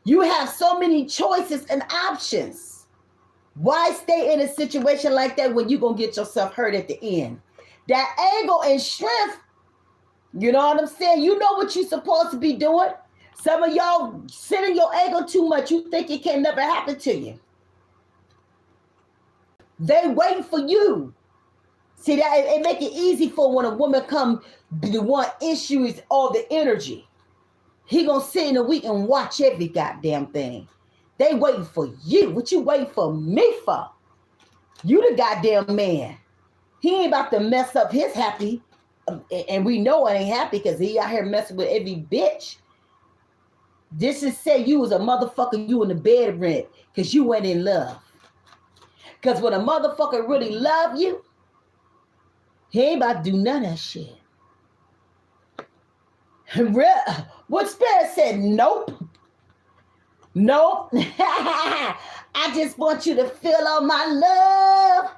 Speaker 1: You have so many choices and options. Why stay in a situation like that when you're going to get yourself hurt at the end? That ego and strength, you know what I'm saying? You know what you're supposed to be doing. Some of y'all sit in your ego too much. You think it can never happen to you. They waiting for you. See, that it make it easy for when a woman come, the one issue is all the energy. He gonna sit in a week and watch every goddamn thing. They waiting for you. What you waiting for me for? You the goddamn man. He ain't about to mess up his happy. And we know it ain't happy because he out here messing with every bitch. This is say you was a motherfucker, you in the bed rent because you went in love. Because when a motherfucker really love you, he ain't about to do none of that shit. What Spirit said, nope. Nope. I just want you to feel all my love.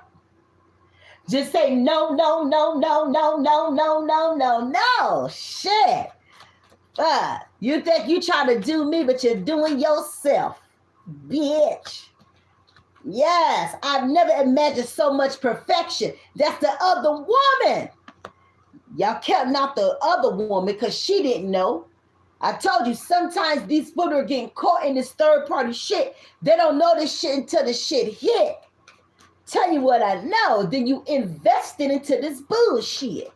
Speaker 1: Just say no, no, no, no, no, no, no, no, no, no. Shit. You think you trying to do me, but you're doing yourself. Bitch. Yes, I've never imagined so much perfection. That's the other woman. Y'all kept not the other woman because she didn't know. I told you, sometimes these people are getting caught in this third-party shit. They don't know this shit until the shit hit. Tell you what I know, then you invested into this bullshit.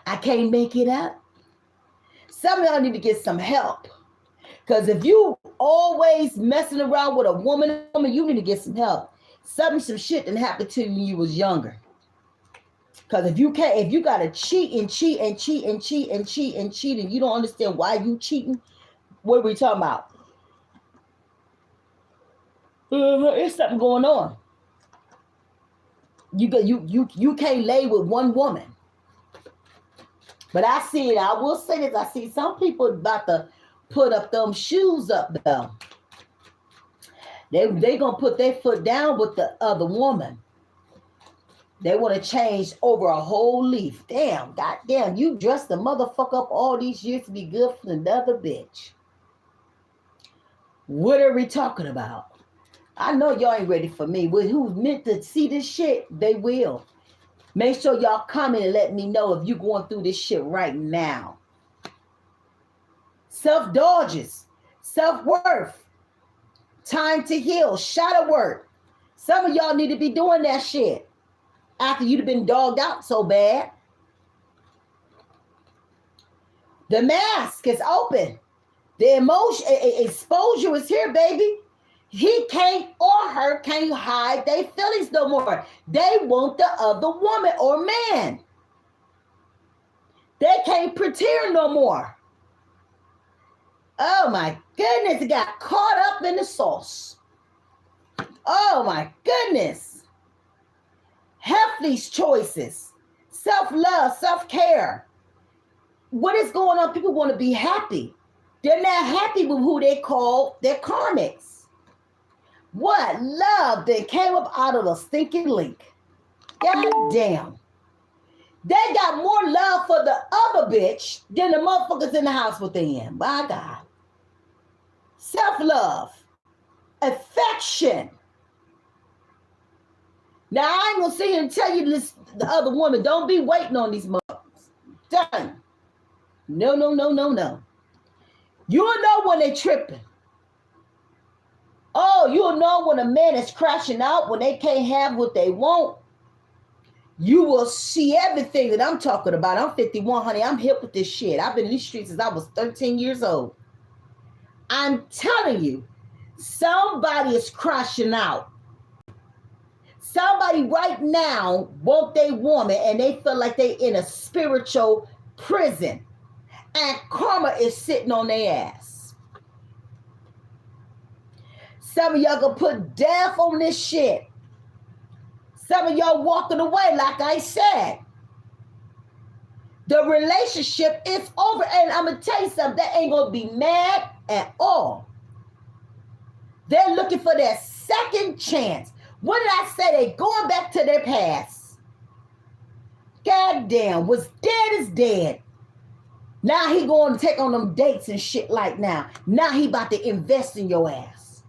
Speaker 1: I can't make it up. Some of y'all need to get some help. Because if you always messing around with a woman, you need to get some help. Some shit didn't happen to you when you was younger. Because if you got to cheat and cheat and cheat and cheat and cheat and cheat and you don't understand why you cheating, what are we talking about? There's something going on. You can't lay with one woman. But I see it. I will say this. I see some people about to put up them shoes up though. They gonna put their foot down with the other woman. They want to change over a whole leaf. Damn, goddamn, you dressed the motherfucker up all these years to be good for another bitch. What are we talking about? I know y'all ain't ready for me. Who's meant to see this shit, they will. Make sure y'all comment and let me know if you're going through this shit right now. Self-indulgence, self-worth, time to heal, shadow work. Some of y'all need to be doing that shit after you've been dogged out so bad. The mask is open. The emotion exposure is here, baby. He can't or her can't hide their feelings no more. They want the other woman or man. They can't pretend no more. Oh my goodness, it got caught up in the sauce. Oh my goodness. Hefty choices, self-love, self-care. What is going on? People want to be happy. They're not happy with who they call their karmics. What love that came up out of a stinking link. God damn. They got more love for the other bitch than the motherfuckers in the house with them. My God. Self-love. Affection. Now, I ain't going to sit here and tell you this, the other woman, don't be waiting on these motherfuckers. Done. No, no, no, no, no. You'll know when they tripping. Oh, you'll know when a man is crashing out, when they can't have what they want. You will see everything that I'm talking about. I'm 51, honey. I'm hip with this shit. I've been in these streets since I was 13 years old. I'm telling you, somebody is crashing out. Somebody right now want their woman and they feel like they in a spiritual prison. And karma is sitting on their ass. Some of y'all gonna put death on this shit. Some of y'all walking away, like I said. The relationship is over. And I'm gonna tell you something, they ain't gonna be mad at all. They're looking for their second chance. What did I say? They going back to their past. God damn, what's dead is dead. Now he going to take on them dates and shit like now. Now he about to invest in your ass.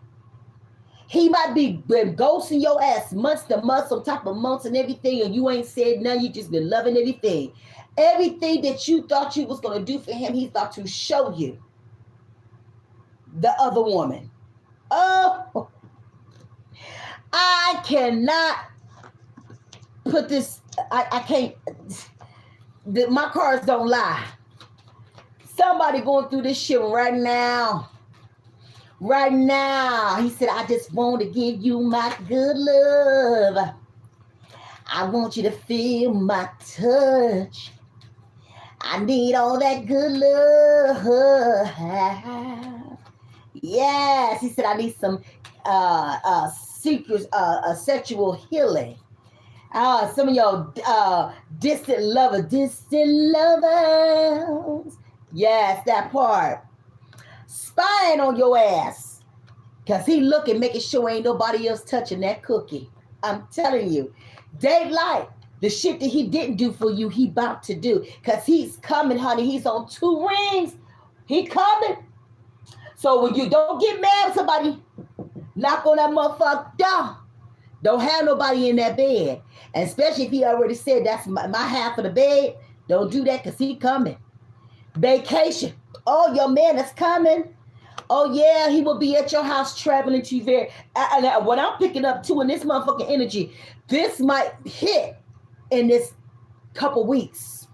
Speaker 1: He might be been ghosting your ass months to months on top of months and everything, and you ain't said nothing. You just been loving everything. Everything that you thought you was going to do for him, he thought to show you. The other woman. Oh, I cannot put this, I can't, my cards don't lie. Somebody going through this shit right now. Right now. He said, I just want to give you my good love. I want you to feel my touch. I need all that good love. Yes, he said I need some secret sexual healing. Some of your distant lovers. Yes, that part. Spying on your ass. Because he looking, making sure ain't nobody else touching that cookie. I'm telling you. Daylight, the shit that he didn't do for you, he about to do. Because he's coming, honey. He's on 2 rings. He coming. So when you don't get mad at somebody, knock on that motherfucker door. Don't have nobody in that bed. And especially if he already said that's my half of the bed, don't do that because he coming. Vacation. Oh, your man is coming. Oh, yeah, he will be at your house traveling to you there. And what I'm picking up, too, in this motherfucking energy, this might hit in this couple weeks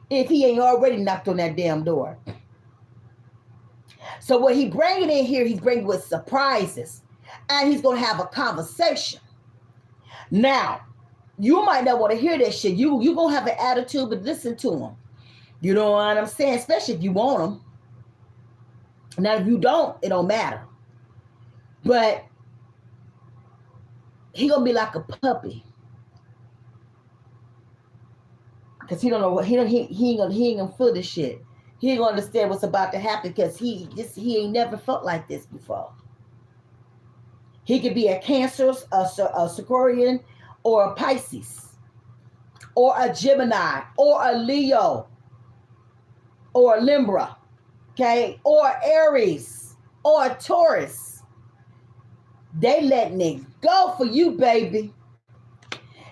Speaker 1: if he ain't already knocked on that damn door. So what he bringing in here, he's bringing with surprises. And he's going to have a conversation. Now, you might not want to hear that shit. You going to have an attitude, but listen to him. You know what I'm saying? Especially if you want him. Now, if you don't, it don't matter. But he going to be like a puppy. Because he don't know what, he ain't gonna feel this shit. He ain't gonna understand what's about to happen because he ain't never felt like this before. He could be a Cancer, a Scorpion, or a Pisces, or a Gemini, or a Leo, or a Libra, okay, or Aries, or a Taurus. They letting it go for you, baby.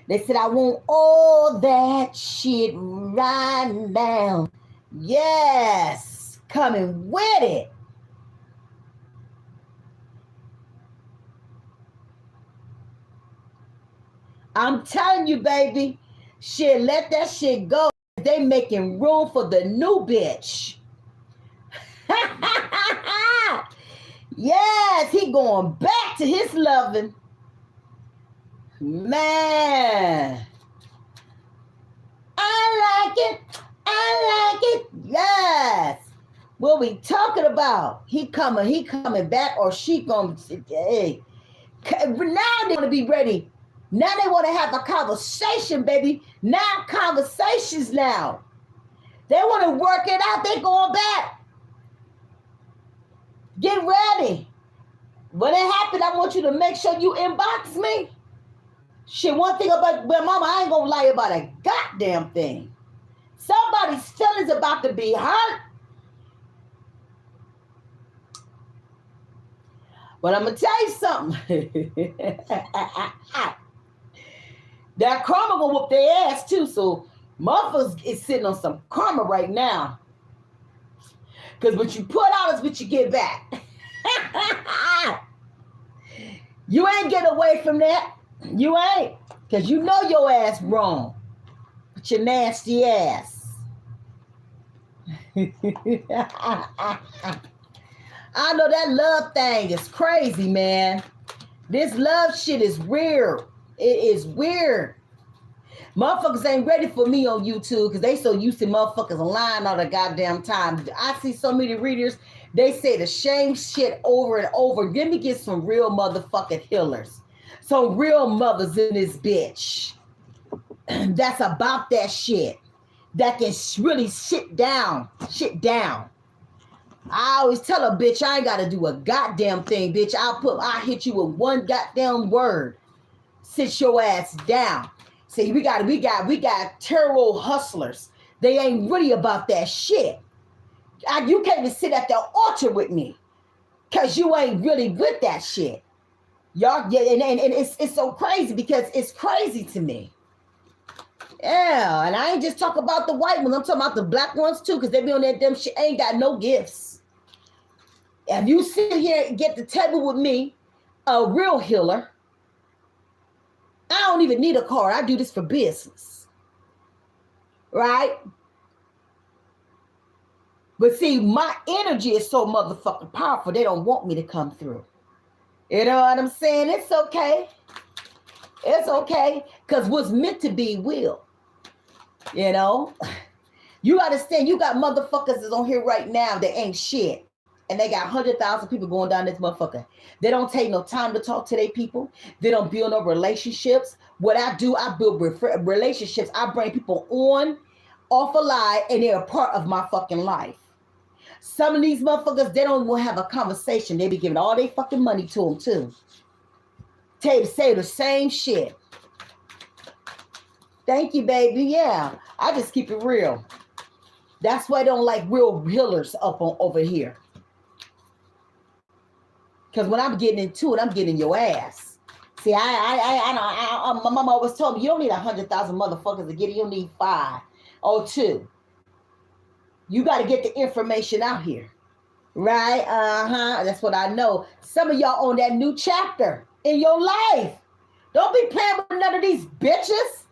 Speaker 1: They said, I want all that shit right now. Yes, coming with it. I'm telling you, baby, shit, let that shit go. They making room for the new bitch. Yes, he going back to his loving. Man, I like it. Yes. What we talking about? He coming back, or she gonna, hey. Now they want to be ready. Now they want to have a conversation, baby. Now conversations now. They want to work it out. They going back. Get ready. When it happens, I want you to make sure you inbox me. Shit, one thing about, well, mama, I ain't gonna lie about a goddamn thing. Somebody's feelings about to be hurt. But I'm gonna tell you something. That karma gonna whoop their ass too. So motherfuckers is sitting on some karma right now. Because what you put out is what you get back. You ain't get away from that. You ain't. Because you know your ass wrong. With your nasty ass. I know that love thing is crazy, man. This love shit is weird. It is weird. Motherfuckers ain't ready for me on YouTube because they so used to motherfuckers lying all the goddamn time. I see so many readers, they say the same shit over and over. Let me get some real motherfucking healers. Some real mothers in this bitch. That's about that shit. That can really shit down. I always tell a bitch, I ain't got to do a goddamn thing, bitch. I'll hit you with one goddamn word. Sit your ass down. See, we got tarot hustlers. They ain't really about that shit. You can't even sit at the altar with me because you ain't really with that shit. Y'all, yeah, and it's so crazy because it's crazy to me. Yeah, and I ain't just talking about the white ones. I'm talking about the black ones too, because they be on that dumb shit. Ain't got no gifts. If you sit here and get the table with me, a real healer, I don't even need a card. I do this for business. Right? But see, my energy is so motherfucking powerful, they don't want me to come through. You know what I'm saying? It's okay. It's okay. Because what's meant to be will. You know? You understand? You got motherfuckers that's on here right now that ain't shit. And they got 100,000 people going down this motherfucker. They don't take no time to talk to their people. They don't build no relationships. What I do, I build relationships. I bring people on, off a lie, and they're a part of my fucking life. Some of these motherfuckers, they don't want to have a conversation. They be giving all their fucking money to them too. They say the same shit. Thank you, baby. Yeah, I just keep it real. That's why I don't like real healers up on over here. Because when I'm getting into it, I'm getting your ass. See, my mama always told me, you don't need 100,000 motherfuckers to get it. You don't need 5 or 2. You got to get the information out here. Right? That's what I know. Some of y'all on that new chapter in your life. Don't be playing with none of these bitches.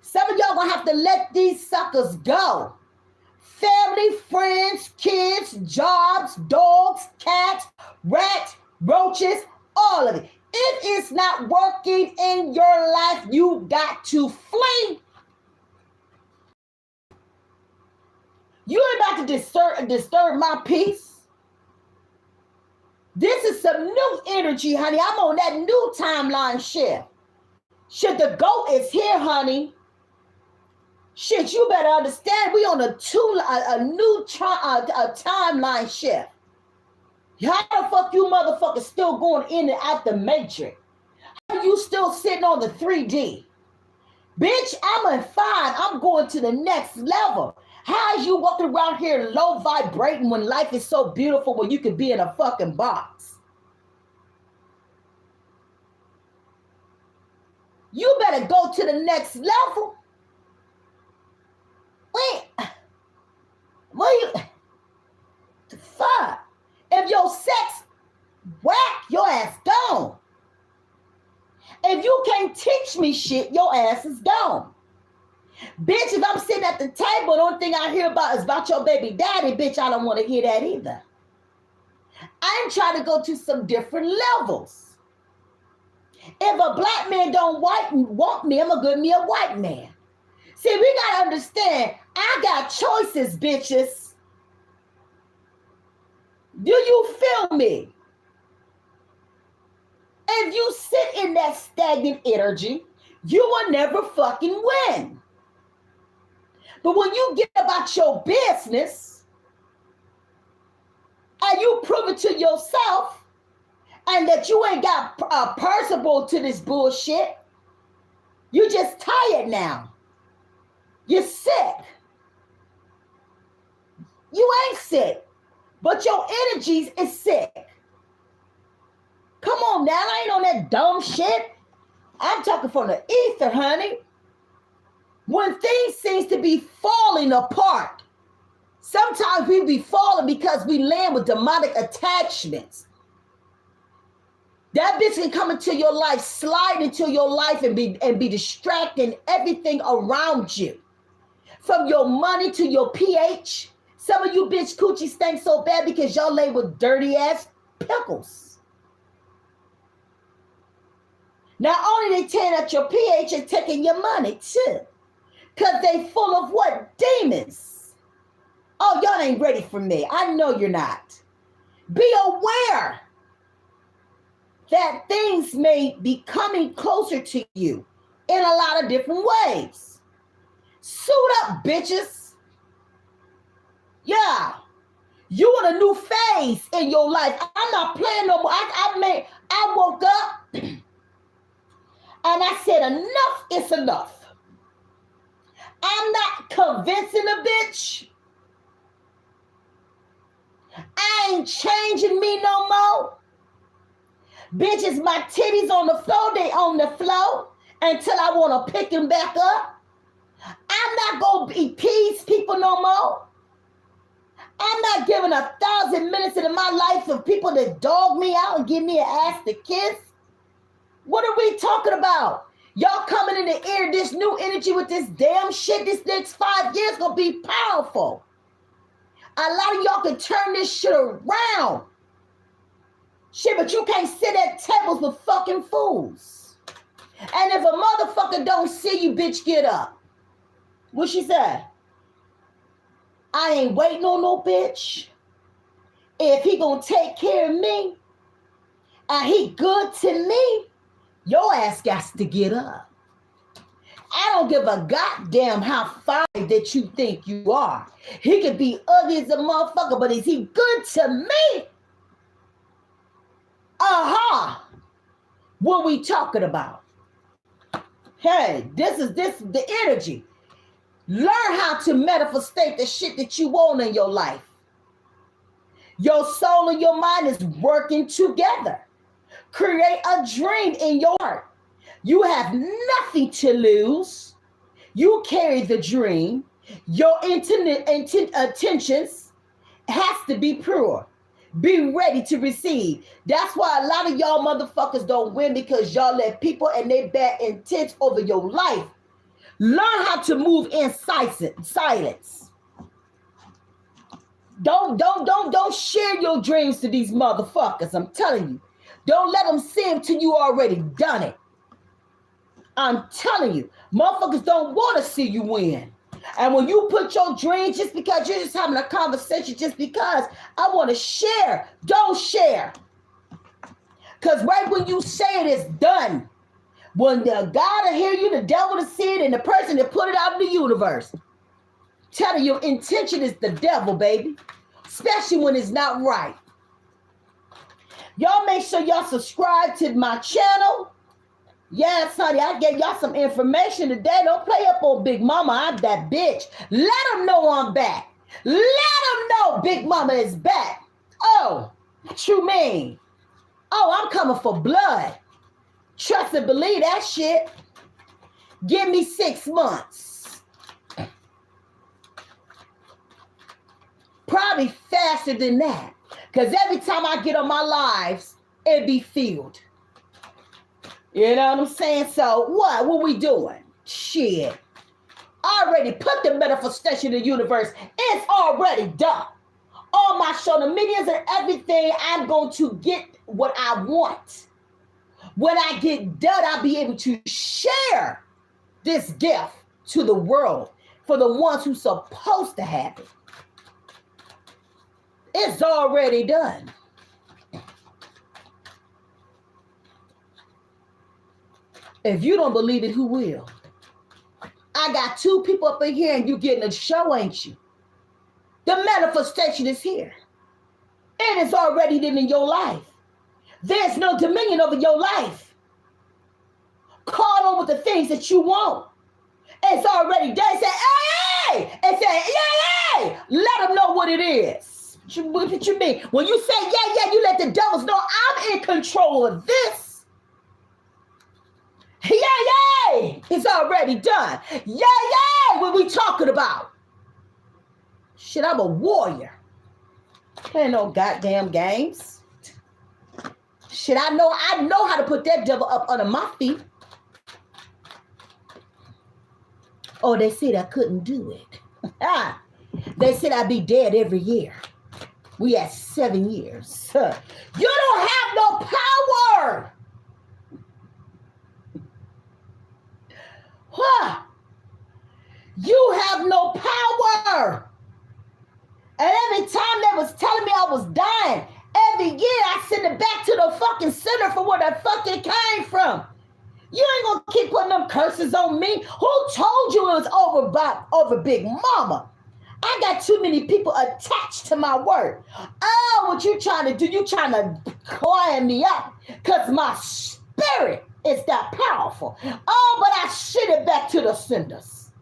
Speaker 1: Some of y'all gonna have to let these suckers go. Family, friends, kids, jobs, dogs, cats, rats, roaches, all of it. If it's not working in your life, you got to flee. You ain't about to disturb my peace. This is some new energy, honey. I'm on that new timeline shift. Shit, the GOAT is here, honey. Shit, you better understand we on a new timeline shift. How the fuck you motherfuckers still going in and out the matrix? How you still sitting on the 3D? Bitch, I'm in 5. I'm going to the next level. How is you walking around here low vibrating when life is so beautiful when you could be in a fucking box? You better go to the next level. Wait. What you? The fuck? If your sex whack, your ass gone. If you can't teach me shit, your ass is gone. Bitch, if I'm sitting at the table, the only thing I hear about is about your baby daddy, bitch, I don't want to hear that either. I'm trying to go to some different levels. If a black man don't want me, I'm going to give me a white man. See, we got to understand, I got choices, bitches. Do you feel me? If you sit in that stagnant energy, you will never fucking win. But when you get about your business and you prove it to yourself and that you ain't got a principle to this bullshit, you just tired now. You're sick. You ain't sick, but your energies is sick. Come on now, I ain't on that dumb shit. I'm talking from the ether, honey. When things seems to be falling apart, sometimes we be falling because we land with demonic attachments. That bitch can come into your life, slide into your life and be distracting everything around you. From your money to your pH. Some of you bitch coochie stank so bad because y'all lay with dirty ass pickles. Not only they tearing up your pH and taking your money too. Because they full of what? Demons. Oh, y'all ain't ready for me. I know you're not. Be aware that things may be coming closer to you in a lot of different ways. Suit up, bitches. Yeah. You in a new phase in your life. I'm not playing no more. I woke up and I said enough is enough. I'm not convincing a bitch. I ain't changing me no more. Bitches, my titties on the floor, they on the floor until I want to pick them back up. I'm not going to appease people no more. I'm not giving 1,000 minutes into my life for people to dog me out and give me an ass to kiss. What are we talking about? Y'all coming in the air, this new energy with this damn shit, this next 5 years gonna be powerful. A lot of y'all can turn this shit around. Shit, but you can't sit at tables with fucking fools. And if a motherfucker don't see you, bitch, get up. What she said? I ain't waiting on no bitch. If he gonna take care of me and he good to me, your ass got to get up. I don't give a goddamn how fine that you think you are. He could be ugly as a motherfucker, but is he good to me? What we talking about? Hey, this is the energy. Learn how to manifestate the shit that you want in your life. Your soul and your mind is working together. Create a dream in your heart. You have nothing to lose. You carry the dream. Your intentions has to be pure. Be ready to receive. That's why a lot of y'all motherfuckers don't win, because y'all let people and their bad intents over your life. Learn how to move in silence. Don't share your dreams to these motherfuckers. I'm telling you. Don't let them see it till you already done it. I'm telling you, motherfuckers don't want to see you win. And when you put your dreams, just because you're just having a conversation, just because I want to share, don't share. Because right when you say it, it's done. When the God will hear you, the devil to see it, and the person that put it out in the universe. Tell you, your intention is the devil, baby. Especially when it's not right. Y'all make sure y'all subscribe to my channel. Yes, honey, I gave y'all some information today. Don't play up on Big Mama. I'm that bitch. Let them know I'm back. Let them know Big Mama is back. Oh, what you mean? Oh, I'm coming for blood. Trust and believe that shit. Give me 6 months. Probably faster than that. Because every time I get on my lives, it be filled. You know what I'm saying? So what we doing? Shit. Already put the manifestation in the universe. It's already done. All my social medias and everything, I'm going to get what I want. When I get done, I'll be able to share this gift to the world for the ones who's supposed to have it. It's already done. If you don't believe it, who will? I got 2 people up in here and you getting a show, ain't you? The manifestation is here. It is already in your life. There's no dominion over your life. Call on with the things that you want. It's already done. Say, hey! And say, yeah! Let them know what it is. What you mean? When you say, yeah, you let the devils know I'm in control of this. Yeah, it's already done. Yeah, what we talking about? Shit, I'm a warrior. Playing no goddamn games. Shit, I know how to put that devil up under my feet. Oh, they said I couldn't do it. They said I'd be dead every year. We at 7 years. You don't have no power. You have no power. And every time they was telling me I was dying, every year I send it back to the fucking center for where the fuck it came from. You ain't gonna keep putting them curses on me. Who told you it was over Big Mama? I got too many people attached to my word. Oh, what you trying to do? You trying to quiet me up because my spirit is that powerful. Oh, but I shit it back to the senders.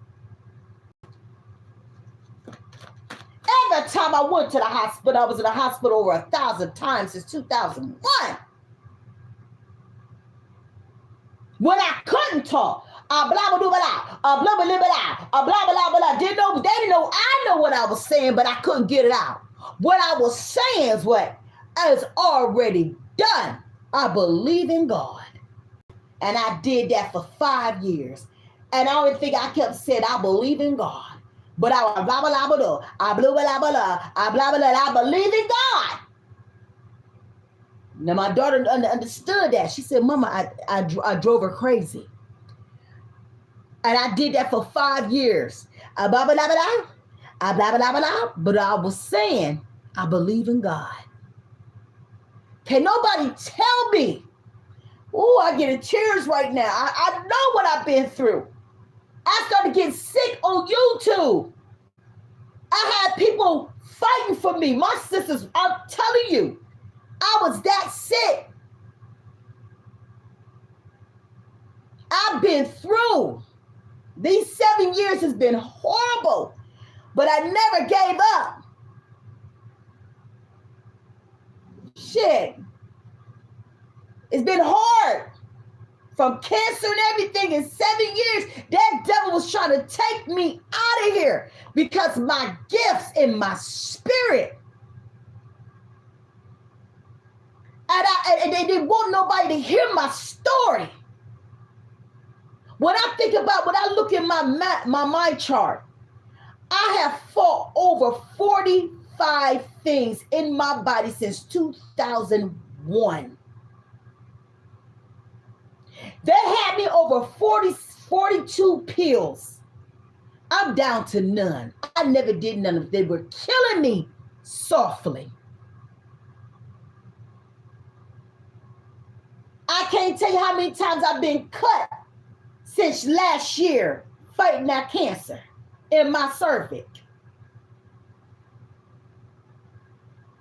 Speaker 1: Every time I went to the hospital, I was in the hospital over 1,000 times since 2001. When I couldn't talk, blah blah blah blah, blah blah blah blah, blah blah blah. They didn't know. I know what I was saying, but I couldn't get it out. What I was saying is what is already done. I believe in God, and I did that for 5 years. And I don't think I kept saying I believe in God, but I was blah blah blah blah, blah blah blah blah, blah blah blah. I believe in God. Now my daughter understood that. She said, "Mama, I drove her crazy." And I did that for 5 years. Blah, blah, blah, blah. I blah, blah, blah, blah, but I was saying, I believe in God. Can nobody tell me? Oh, I get in tears right now. I know what I've been through. I started getting sick on YouTube. I had people fighting for me. My sisters, I'm telling you, I was that sick. I've been through. These 7 years has been horrible, but I never gave up. Shit. It's been hard. From cancer and everything in 7 years, that devil was trying to take me out of here because my gifts and my spirit. And they didn't want nobody to hear my story. When I look at my mind chart, I have fought over 45 things in my body since 2001. They had me over 42 pills. I'm down to none. I never did none of it. They were killing me softly. I can't tell you how many times I've been cut since last year fighting that cancer in my cervix.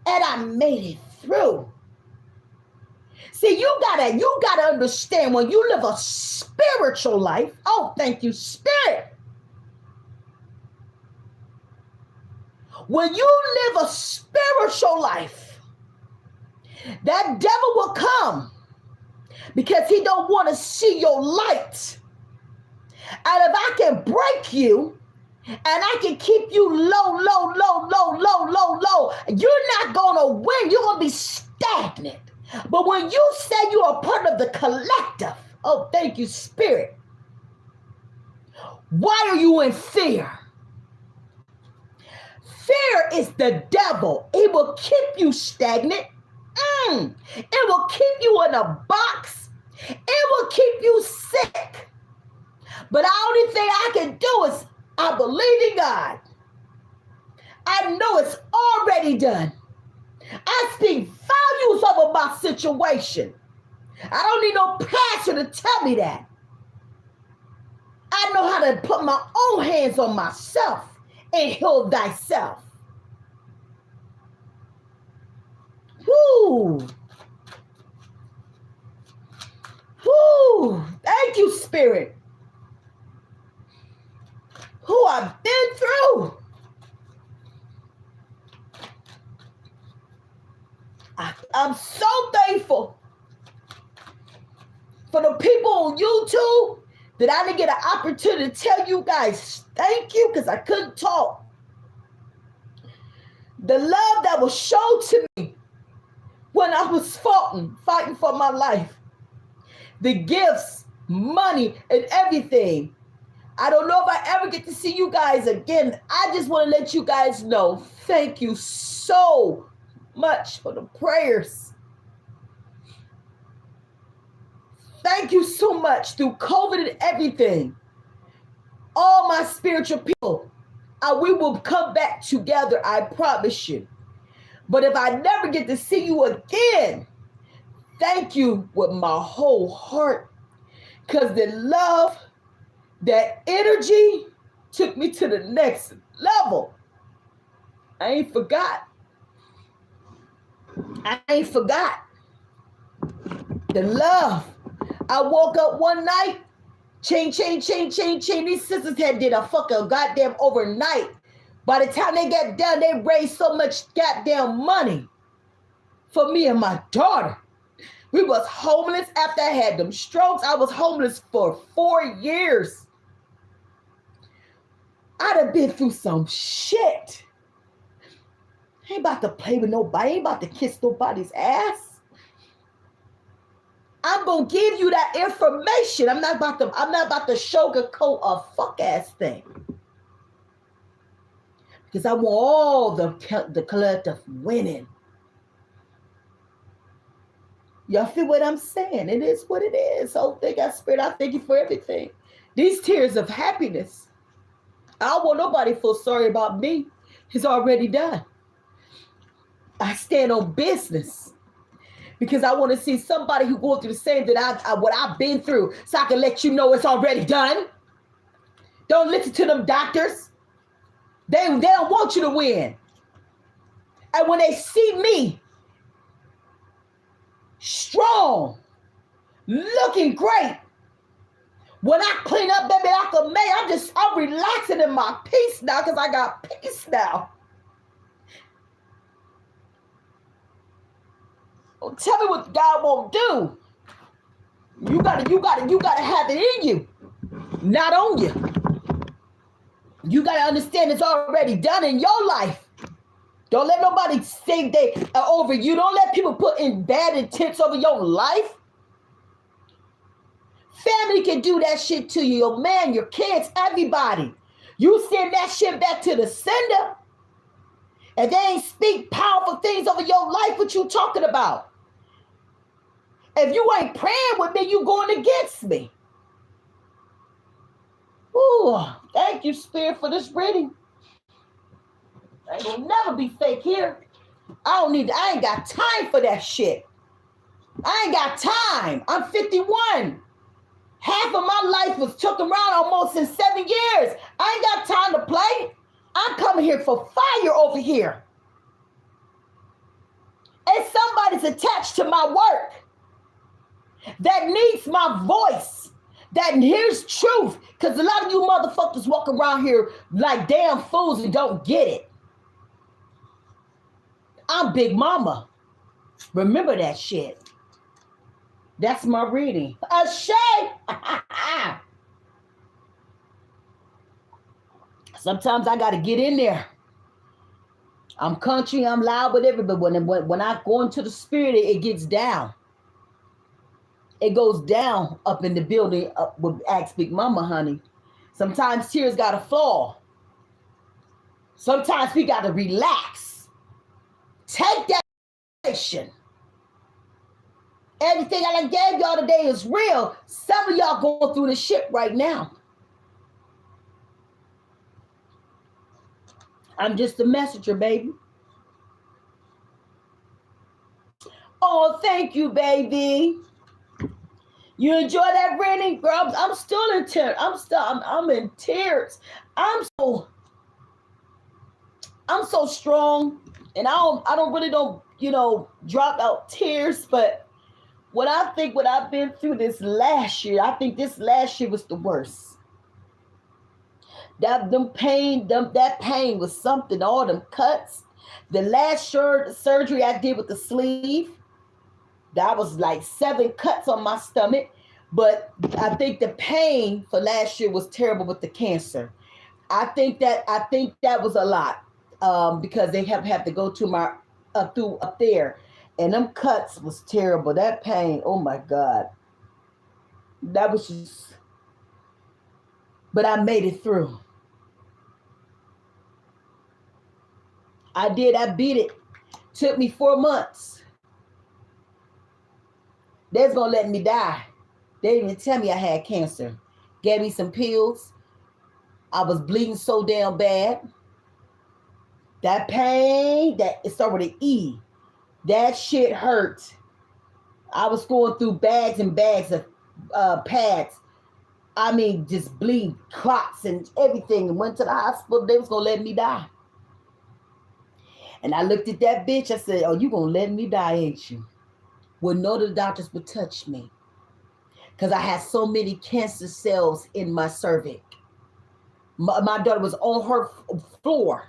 Speaker 1: And I made it through. See, you gotta understand when you live a spiritual life. Oh, thank you, Spirit. When you live a spiritual life, that devil will come because he don't want to see your light. And if I can break you and I can keep you low, you're not gonna win. You're gonna be stagnant. But when you say you are part of the collective, oh, thank you, Spirit. Why are you in fear? Fear is the devil. It will keep you stagnant. It will keep you in a box. It will keep you sick. But the only thing I can do is I believe in God. I know it's already done. I speak values over my situation. I don't need no pastor to tell me that. I know how to put my own hands on myself and heal thyself. Whoo. Whoo. Thank you, Spirit. Who I've been through. I'm so thankful for the people on YouTube that I didn't get an opportunity to tell you guys thank you because I couldn't talk. The love that was shown to me when I was fighting for my life. The gifts, money, and everything. I don't know if I ever get to see you guys again. I just want to let you guys know, thank you so much for the prayers. Thank you so much through COVID and everything. All my spiritual people, we will come back together, I promise you. But if I never get to see you again, thank you with my whole heart. Because the love, that energy took me to the next level. I ain't forgot. The love. I woke up one night, chain. These sisters had did a fucking goddamn overnight. By the time they got done, they raised so much goddamn money for me and my daughter. We was homeless after I had them strokes. I was homeless for 4 years. I'd have been through some shit. I ain't about to play with nobody. I ain't about to kiss nobody's ass. I'm gonna give you that information. I'm not about to sugarcoat a fuck ass thing. Because I want all the collective winning. Y'all feel what I'm saying? It is what it is. Oh, thank God, Spirit. I thank you for everything. These tears of happiness. I don't want nobody to feel sorry about me. It's already done. I stand on business because I want to see somebody who going through the same that what I've been through, so I can let you know it's already done. Don't listen to them doctors. They don't want you to win. And when they see me strong, looking great, when I clean up, baby, like a man, I'm relaxing in my peace now because I got peace now. Well, tell me what God won't do. You gotta have it in you, not on you. You gotta understand it's already done in your life. Don't let nobody think they are over you. Don't let people put in bad intents over your life. Family can do that shit to you, your man, your kids, everybody. You send that shit back to the sender, and they ain't speak powerful things over your life. What you talking about? If you ain't praying with me, you going against me. Ooh, thank you, Spirit, for this reading. I ain't gonna never be fake here. I ain't got time for that shit. I ain't got time. I'm 51. Half of my life was took around almost in 7 years. I ain't got time to play. I'm coming here for fire over here. And somebody's attached to my work that needs my voice, that hears truth. Because a lot of you motherfuckers walk around here like damn fools and don't get it. I'm Big Mama. Remember that shit. That's my reading. Ashay. Sometimes I got to get in there. I'm country, I'm loud, whatever, but when I go into the spirit, it gets down. It goes down up in the building up with Ask Big Mama, honey. Sometimes tears got to fall. Sometimes we got to relax. Take that action. Everything I gave y'all today is real. Some of y'all going through this shit right now. I'm just a messenger, baby. Oh, thank you, baby. You enjoy that reading, girl? I'm still in tears. I'm in tears. I'm so strong, and I don't drop out tears, but what I've been through this last year, I think this last year was the worst. That pain was something. All them cuts, the last surgery I did with the sleeve, that was like 7 cuts on my stomach. But I think the pain for last year was terrible with the cancer. I think that was a lot because they have to go to my through up there. And them cuts was terrible. That pain, oh my God. That was just, but I made it through. I did, I beat it. Took me 4 months. They's gonna let me die. They didn't even tell me I had cancer. Gave me some pills. I was bleeding so damn bad. That pain, that it started with an E. That shit hurt. I was going through bags and bags of pads. I mean, just bleed clots and everything. And went to the hospital. They was going to let me die. And I looked at that bitch. I said, oh, you going to let me die, ain't you? Well, none of the doctors would touch me. Because I had so many cancer cells in my cervix. My daughter was on her floor.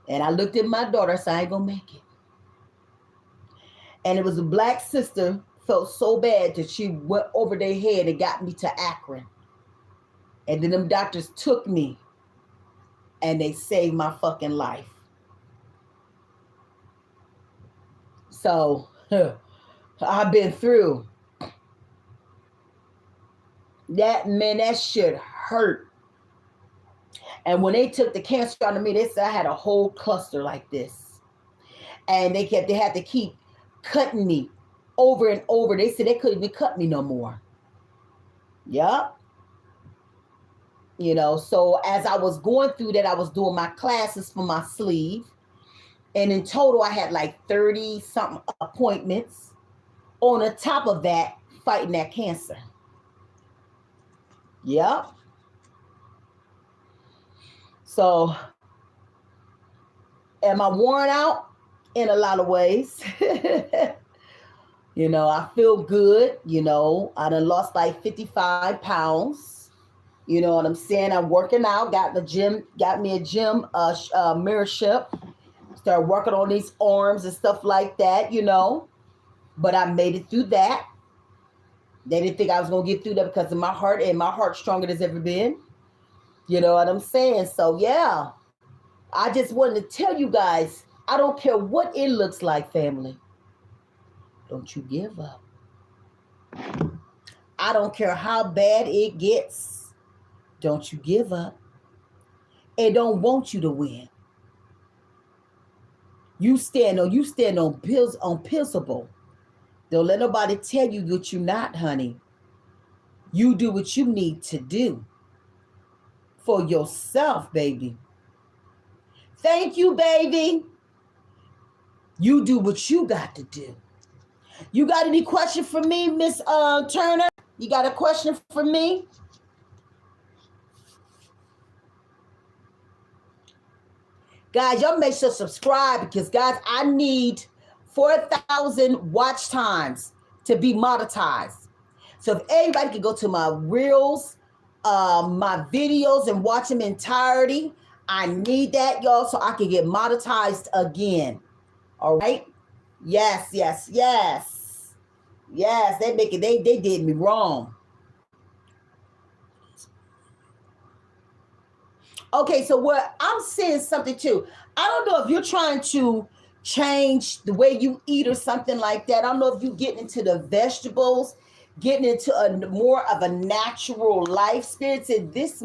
Speaker 1: And I looked at my daughter. I said, I ain't going to make it. And it was a black sister, felt so bad that she went over their head and got me to Akron. And then them doctors took me and they saved my fucking life. So I've been through that, man, that shit hurt. And when they took the cancer out of me, they said I had a whole cluster like this. And they had to keep cutting me over and over. They said they couldn't even cut me no more. Yup. So as I was going through that, I was doing my classes for my sleeve. And in total, I had like 30 something appointments. On the top of that, fighting that cancer. Yep. So, am I worn out? In a lot of ways. I feel good. I done lost like 55 pounds. You know what I'm saying? I'm working out, got me a gym membership. Started working on these arms and stuff like that, But I made it through that. They didn't think I was going to get through that because of my heart, and my heart's stronger than it's ever been. You know what I'm saying? So, yeah. I just wanted to tell you guys, I don't care what it looks like, family. Don't you give up. I don't care how bad it gets. Don't you give up. It don't want you to win. You stand on principle. Don't let nobody tell you that you're not, honey. You do what you need to do for yourself, baby. Thank you, baby. You do what you got to do. You got any question for me, Miss Turner? You got a question for me? Guys, y'all make sure to subscribe because, guys, I need 4,000 watch times to be monetized. So if everybody can go to my reels, my videos, and watch them entirety, I need that, y'all, so I can get monetized again. All right? Yes. Yes, they did me wrong. Okay, so what I'm saying something too. I don't know if you're trying to change the way you eat or something like that. I don't know if you're getting into the vegetables, getting into a more of a natural life. Spirit said this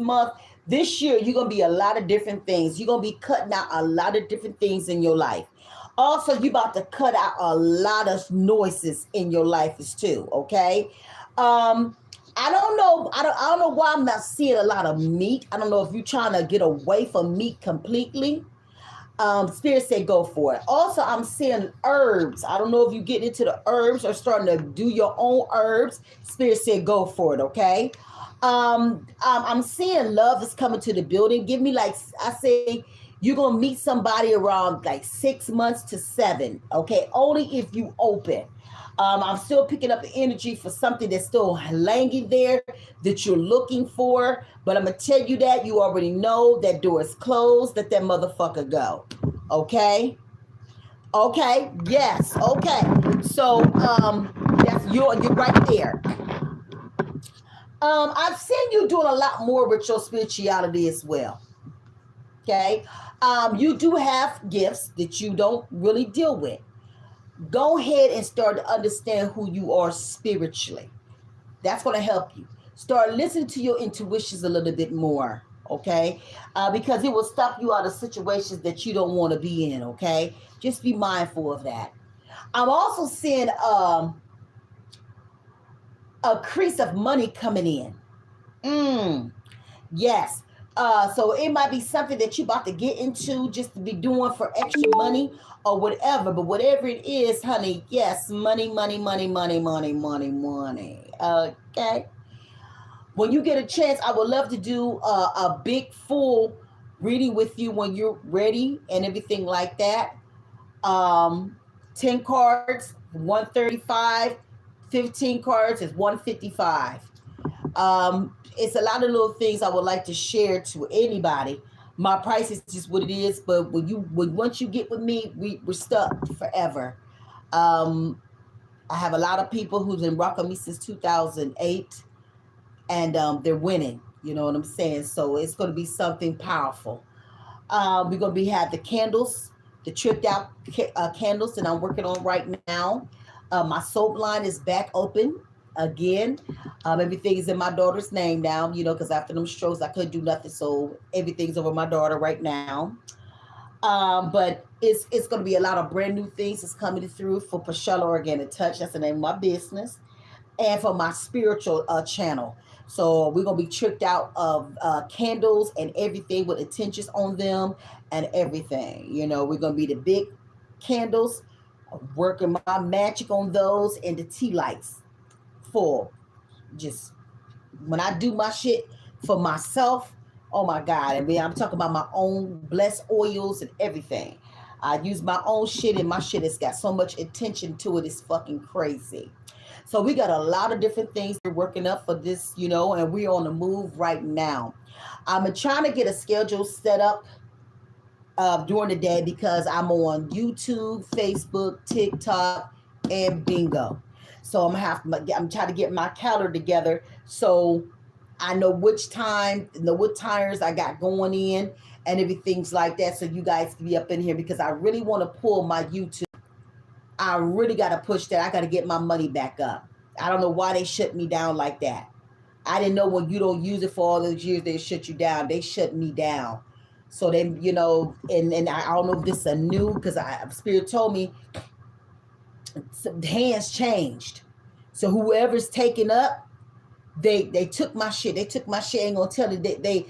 Speaker 1: year, you're going to be a lot of different things. You're going to be cutting out a lot of different things in your life. Also, you're about to cut out a lot of noises in your life as too, okay? I don't know. I don't know why I'm not seeing a lot of meat. I don't know if you're trying to get away from meat completely. Spirit said go for it. Also, I'm seeing herbs. I don't know if you get into the herbs or starting to do your own herbs. Spirit said go for it, okay? I'm seeing love is coming to the building. Give me like, I say, you're going to meet somebody around like 6 months to 7, okay? Only if you open. I'm still picking up the energy for something that's still hanging there that you're looking for. But I'm going to tell you that you already know that door is closed. Let that motherfucker go. Okay? Okay? Yes. Okay. So that's you're right there. I've seen you doing a lot more with your spirituality as well. Okay? You do have gifts that you don't really deal with. Go ahead and start to understand who you are spiritually. That's going to help you. Start listening to your intuitions a little bit more, okay? Because it will stop you out of situations that you don't want to be in, okay? Just be mindful of that. I'm also seeing a crease of money coming in. Yes. So it might be something that you're about to get into just to be doing for extra money or whatever. But whatever it is, honey, yes, money. Okay. When you get a chance, I would love to do a big full reading with you when you're ready and everything like that. 10 cards, 135, 15 cards is 155. It's a lot of little things I would like to share to anybody. My price is just what it is, but once you get with me, we're stuck forever. I have a lot of people who've been rocking me since 2008, and they're winning. You know what I'm saying? So it's going to be something powerful. We're going to have the candles, the tripped out candles that I'm working on right now. My soap line is back open again. Everything is in my daughter's name now, because after them strokes, I couldn't do nothing. So everything's over my daughter right now. But it's going to be a lot of brand new things that's coming through for Pashella Organic Touch. That's the name of my business. And for my spiritual channel. So we're gonna be tricked out of candles and everything with intentions on them and everything. You know, we're gonna be the big candles, working my magic on those, and the tea lights full. Just when I do my shit for myself, oh my God. I mean, I'm talking about my own blessed oils and everything. I use my own shit, and my shit has got so much attention to it. It's fucking crazy. So we got a lot of different things we're working up for this, you know, and we're on the move right now. I'm trying to get a schedule set up during the day because I'm on YouTube, Facebook, TikTok, and Bingo. So I'm trying to get my calendar together so I know which time, know what times I got going in and everything's like that. So you guys can be up in here because I really want to pull my YouTube. I really got to push that. I got to get my money back up. I don't know why they shut me down like that. I didn't know when you don't use it for all those years, they shut you down. They shut me down. So then, you know, and I don't know if this is a new, because Spirit told me some hands changed. So whoever's taking up, they took my shit. They took my shit. I ain't gonna tell you. They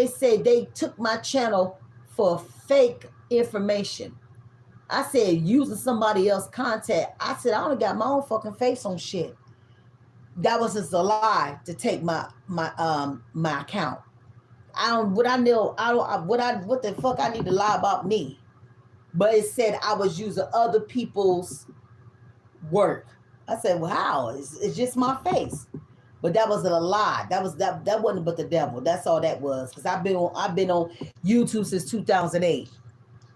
Speaker 1: said they took my channel for fake information. I said using somebody else's content. I said I only got my own fucking face on shit. That was just a lie to take my account. What the fuck I need to lie about me. But it said I was using other people's work. I said, well, how? It's just my face. But that wasn't a lie. That wasn't but the devil. That's all that was. Because I've been on YouTube since 2008.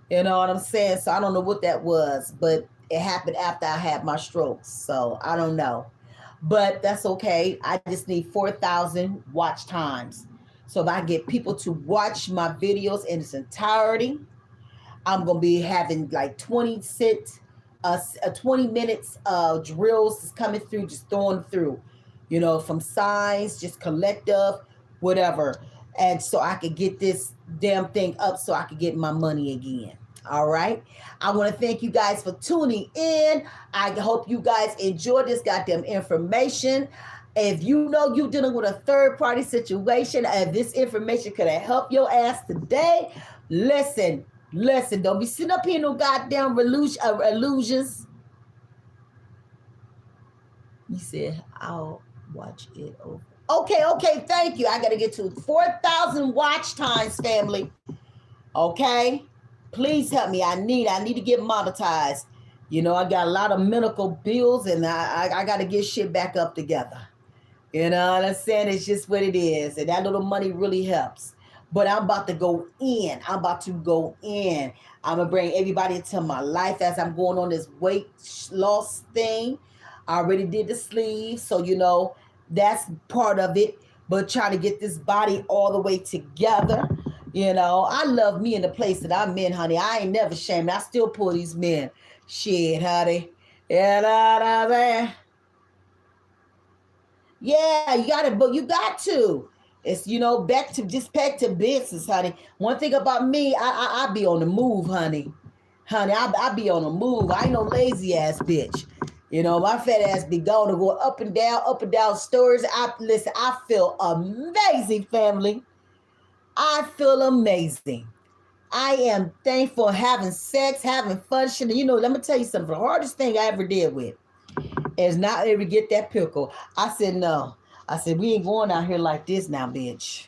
Speaker 1: You know what I'm saying? So I don't know what that was, but it happened after I had my strokes. So I don't know. But that's okay. I just need 4,000 watch times. So if I get people to watch my videos in its entirety, I'm going to be having like 20 minutes drills is coming through, just throwing through, you know, from signs, just collective, whatever. And so I could get this damn thing up so I could get my money again. All right. I want to thank you guys for tuning in. I hope you guys enjoy this goddamn information. If you know you're dealing with a third party situation and this information could have helped your ass today, listen, don't be sitting up here no goddamn illusions. You said, I'll watch it over. Okay, thank you. I got to get to 4,000 watch times, family. Okay? Please help me. I need to get monetized. You know, I got a lot of medical bills and I got to get shit back up together. You know what I'm saying? It's just what it is. And that little money really helps. But I'm about to go in. I'm going to bring everybody into my life as I'm going on this weight loss thing. I already did the sleeves. So, you know, that's part of it. But trying to get this body all the way together. You know, I love me in the place that I'm in, honey. I ain't never ashamed. I still pull these men. Shit, honey. You know what I'm saying? Yeah, you got it, but you got to. It's, you know, back to business, honey. One thing about me, I be on the move, honey. I be on the move. I ain't no lazy ass bitch. You know, my fat ass be going to go up and down stores. I feel amazing, family. I feel amazing. I am thankful having sex, having fun. Shit. You know, let me tell you something. The hardest thing I ever did with is not ever get that pickle. I said, no. I said, we ain't going out here like this now, bitch.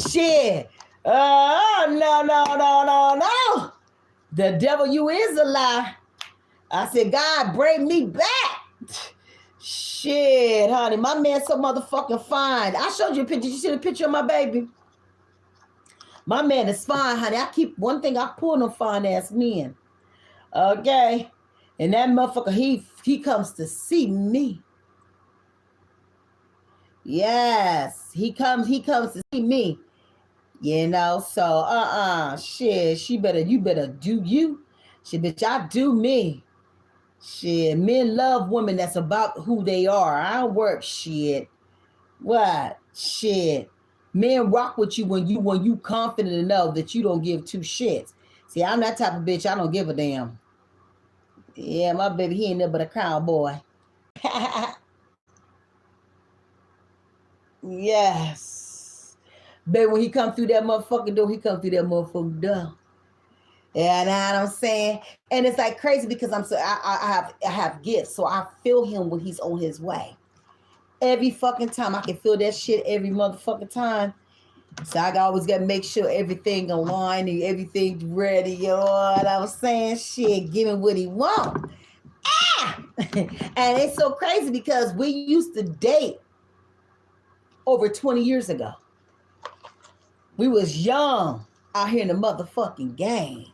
Speaker 1: Shit. No. The devil, you is a lie. I said, God, bring me back. Shit, honey. My man so motherfucking fine. I showed you a picture. Did you see the picture of my baby? My man is fine, honey. One thing I pull them fine ass men. Okay. And that motherfucker, he comes to see me. Yes. He comes to see me. You know, so shit. You better do you. Shit, bitch, I do me. Shit. Men love women that's about who they are. I don't work shit. What? Shit. Men rock with you when you confident enough that you don't give two shits. See, I'm that type of bitch. I don't give a damn. Yeah, my baby, he ain't nothing but a cowboy. Yes. Baby, when he come through that motherfucking door, he come through that motherfucking door. Yeah, know what I'm saying? And it's like crazy because I have gifts. So I feel him when he's on his way. Every fucking time. I can feel that shit every motherfucking time. So I always gotta make sure everything aligned and everything's ready. You know what I'm saying? Shit, give him what he want. Ah! And it's so crazy because we used to date over 20 years ago. We was young out here in the motherfucking game.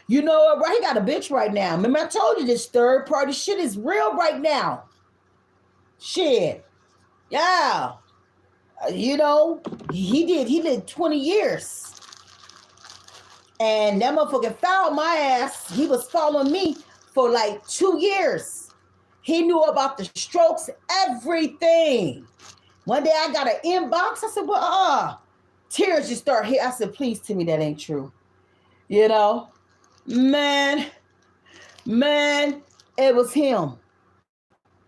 Speaker 1: You know what, right? He got a bitch right now. Remember I told you this third party shit is real right now. Shit. Yeah. You know, he did 20 years. And that motherfucker found my ass. He was following me for like 2 years. He knew about the strokes, everything. One day I got an inbox. I said, well, tears just start here. I said, please tell me that ain't true. You know, man, it was him.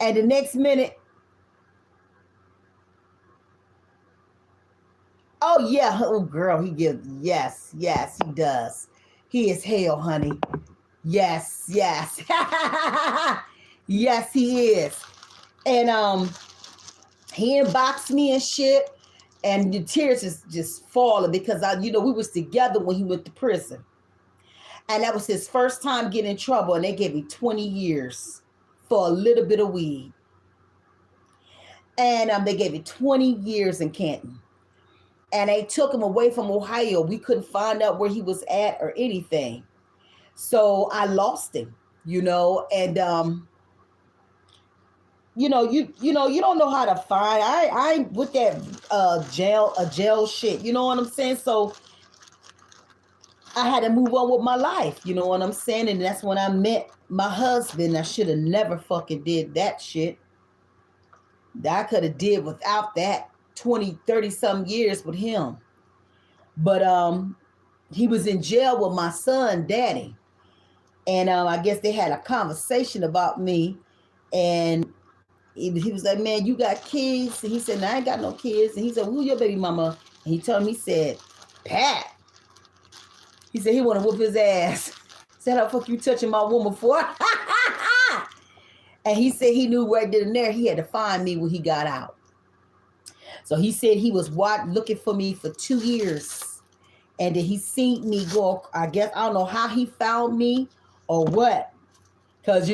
Speaker 1: And the next minute, oh yeah, oh girl, he gives, yes, he does. He is hell, honey. Yes. Yes, he is. And he inboxed me and shit, and the tears is just falling because we was together when he went to prison. And that was his first time getting in trouble, and they gave me 20 years for a little bit of weed. And they gave me 20 years in Canton. And they took him away from Ohio. We couldn't find out where he was at or anything. So I lost him, and you don't know how to find. I with that jail shit, you know what I'm saying? So I had to move on with my life, you know what I'm saying? And that's when I met my husband. I should have never fucking did that shit. That I could have did without that 20, 30 some years with him. But he was in jail with my son, daddy. And I guess they had a conversation about me. And he was like, man, you got kids? And he said, no, I ain't got no kids. And he said, who your baby mama? And he told me, he said, Pat. He said he want to whoop his ass. Said, how the fuck you touching my woman for? And he said he knew right then and there he had to find me when he got out. So he said he was looking for me for 2 years. And then he seen me go, I guess, I don't know how he found me or what. Because,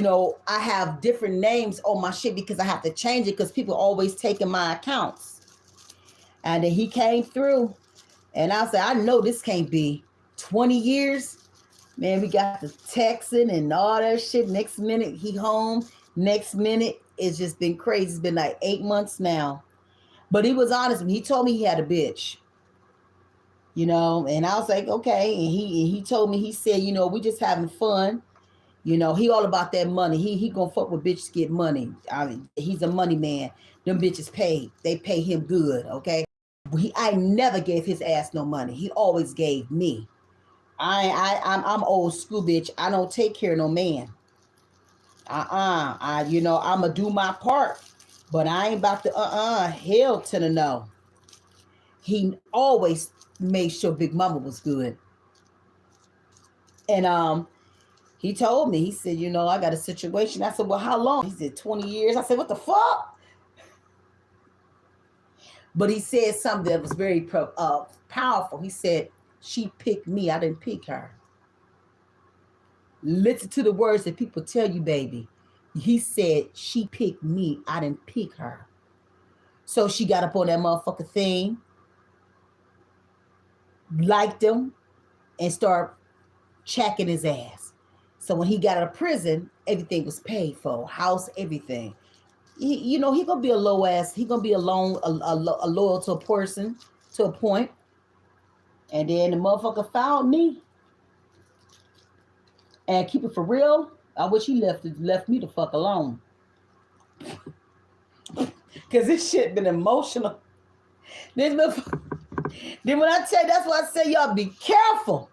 Speaker 1: I have different names on my shit because I have to change it because people always taking my accounts. And then he came through. And I said, I know this can't be 20 years. Man, we got the texting and all that shit. Next minute, he home. Next minute, it's just been crazy. It's been like 8 months now. But he was honest. He told me he had a bitch. And I was like, okay. And he told me, he said, we just having fun. He all about that money. He gonna fuck with bitches get money. I mean, he's a money man. Them bitches pay. They pay him good, okay? I never gave his ass no money. He always gave me. I'm old school, bitch. I don't take care of no man. I'ma do my part, but I ain't about to hell to the no. He always made sure Big Mama was good. And he told me, he said, I got a situation. I said, well, how long? He said, 20 years. I said, what the fuck? But he said something that was very powerful. He said, she picked me. I didn't pick her. Listen to the words that people tell you, baby. He said, she picked me. I didn't pick her. So she got up on that motherfucker thing, liked him, and started checking his ass. So when he got out of prison, everything was paid for, house, everything. He gonna be a low ass. He gonna be a loyal to a person to a point. And then the motherfucker found me. And keep it for real, I wish he left me the fuck alone. Cause this shit been emotional. Then when I tell you, that's why I say y'all be careful.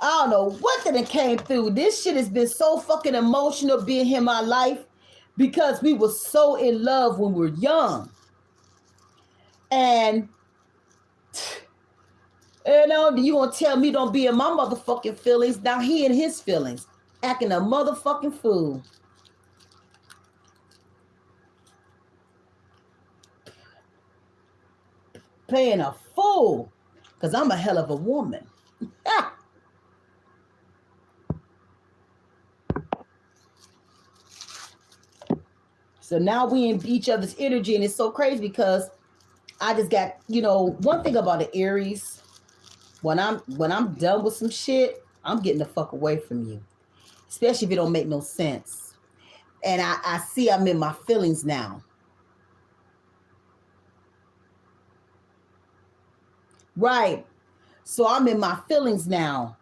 Speaker 1: I don't know what that came through. This shit has been so fucking emotional being here in my life because we were so in love when we were young. And you know, you gonna tell me don't be in my motherfucking feelings? Now he in his feelings, acting a motherfucking fool. Playing a fool, because I'm a hell of a woman. So now we in each other's energy, and it's so crazy because I just got, you know, one thing about the Aries, when I'm done with some shit, I'm getting the fuck away from you. Especially if it don't make no sense. And I see I'm in my feelings now. Right. So I'm in my feelings now.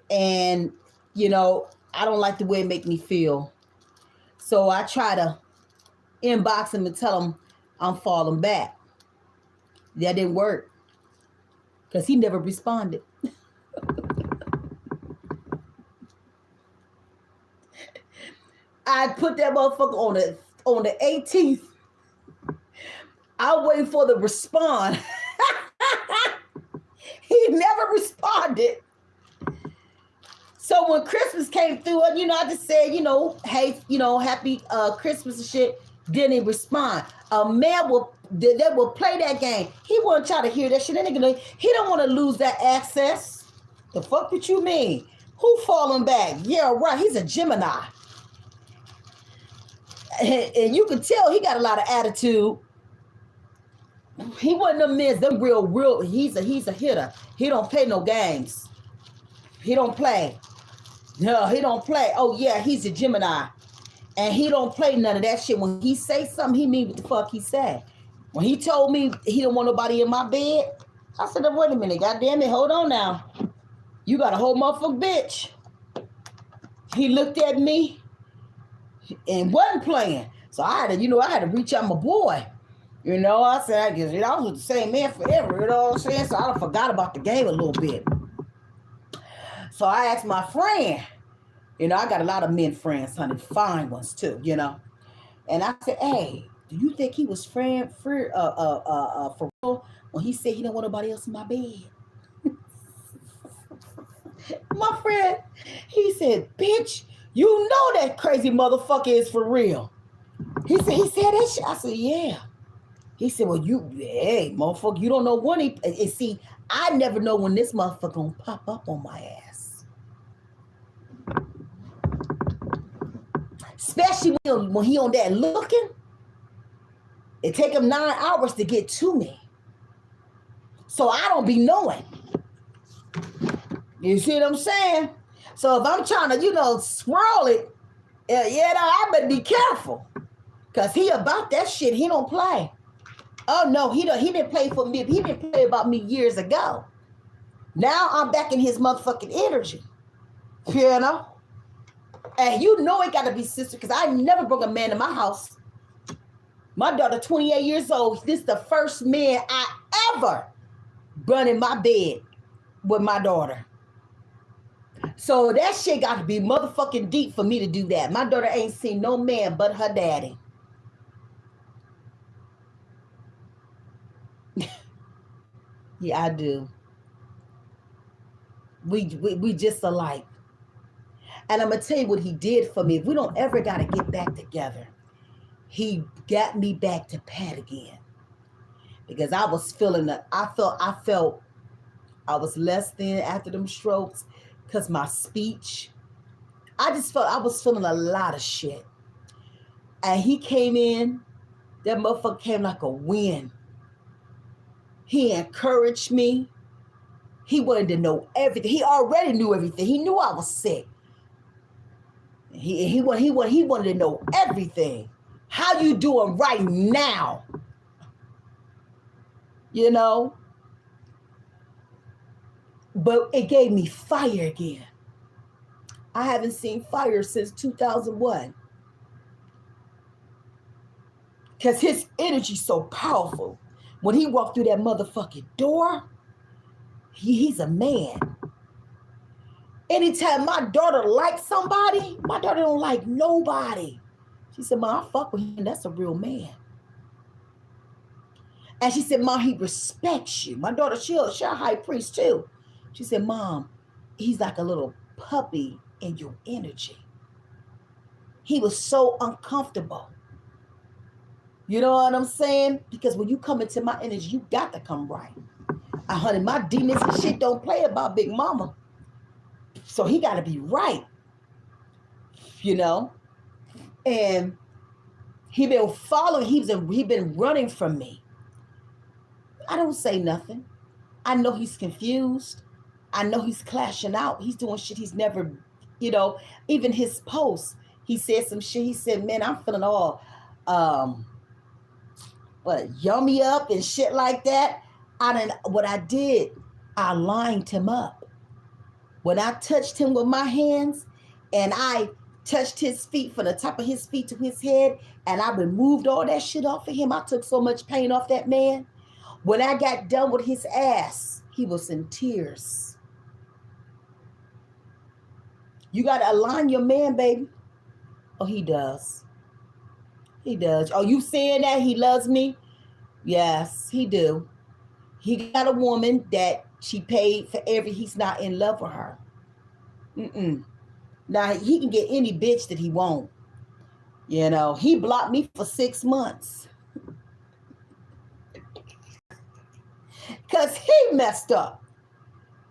Speaker 1: And, you know, I don't like the way it make me feel. So I try to inbox him and tell him I'm falling back. That didn't work. Because he never responded. I put that motherfucker on the 18th. I waiting for the respond. He never responded. So when Christmas came through, you know, I just said, you know, hey, you know, happy Christmas and shit. Didn't he respond? A man that will play that game. He won't try to hear that shit. He don't want to lose that access. The fuck did you mean? Who falling back? Yeah, right. He's a Gemini. And you can tell he got a lot of attitude. He wasn't a miss. Them real. He's a hitter. He don't play no games. He don't play. No, he don't play. Oh yeah, he's a Gemini, and he don't play none of that shit. When he say something, he mean what the fuck he said. When he told me he don't want nobody in my bed, I said, wait a minute, goddamn it, hold on now. You got a whole motherfucker bitch. He looked at me and wasn't playing. So I had to reach out my boy. You know, I said, I guess, you know, I was with the same man forever, you know what I'm saying? So I forgot about the game a little bit. So I asked my friend, you know, I got a lot of men friends, honey, fine ones too, you know. And I said, hey, do you think he was for real when he said he don't want nobody else in my bed? My friend, he said, bitch, you know that crazy motherfucker is for real. He said that shit. I said, yeah. He said, well, hey, motherfucker, you don't know when and see, I never know when this motherfucker gonna pop up on my ass. Especially when he on that looking. It take him 9 hours to get to me. So I don't be knowing. You see what I'm saying? So if I'm trying to, you know, swirl it, you know, I better be careful. Because he about that shit, he don't play. Oh no, he didn't play for me. He didn't play about me years ago. Now I'm back in his motherfucking energy. You know? And you know it gotta be sister, because I never brought a man in my house. My daughter, 28 years old, this is the first man I ever run in my bed with my daughter. So that shit got to be motherfucking deep for me to do that. My daughter ain't seen no man but her daddy. Yeah, I do. We just alike. And I'm going to tell you what he did for me. If we don't ever got to get back together, he got me back to Pat again. Because I was feeling that I felt I was less than after them strokes because my speech, I just felt I was feeling a lot of shit. And he came in, that motherfucker came like a wind. He encouraged me. He wanted to know everything. He already knew everything. He knew I was sick. He wanted to know everything. How you doing right now? You know? But it gave me fire again. I haven't seen fire since 2001. Because his energy's so powerful. When he walked through that motherfucking door, he's a man. Anytime my daughter likes somebody, my daughter don't like nobody. She said, "Ma, I fuck with him. That's a real man." And she said, Mom, he respects you. My daughter, she a high priest too. She said, Mom, he's like a little puppy in your energy. He was so uncomfortable. You know what I'm saying? Because when you come into my energy, you got to come right. Honey, my demons and shit don't play about Big Mama. So he got to be right. You know? And he been following, he been running from me. I don't say nothing. I know he's confused. I know he's clashing out. He's doing shit he's never, you know, even his posts. He said some shit. He said, man, I'm feeling all yummy up and shit like that. What I did, I lined him up. When I touched him with my hands and I touched his feet from the top of his feet to his head and I removed all that shit off of him, I took so much pain off that man. When I got done with his ass, he was in tears. You got to align your man, baby. Oh, he does. He does. Oh, you saying that he loves me? Yes, he do. He got a woman that she paid for he's not in love with her. Now, he can get any bitch that he want. You know, he blocked me for 6 months. Because he messed up.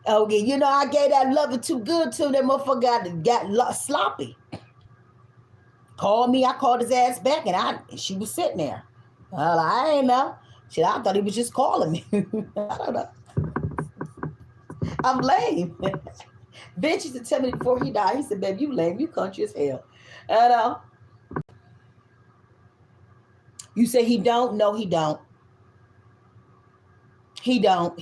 Speaker 1: Okay, you know, I gave that loving too good to that motherfucker got sloppy. Called me, I called his ass back, and she was sitting there. Well, I ain't know. Shit, I thought he was just calling me. I don't know. I'm lame. Bitch used to tell me before he died, he said, baby, you lame, you country as hell. I know. You say he don't? No, he don't. He don't.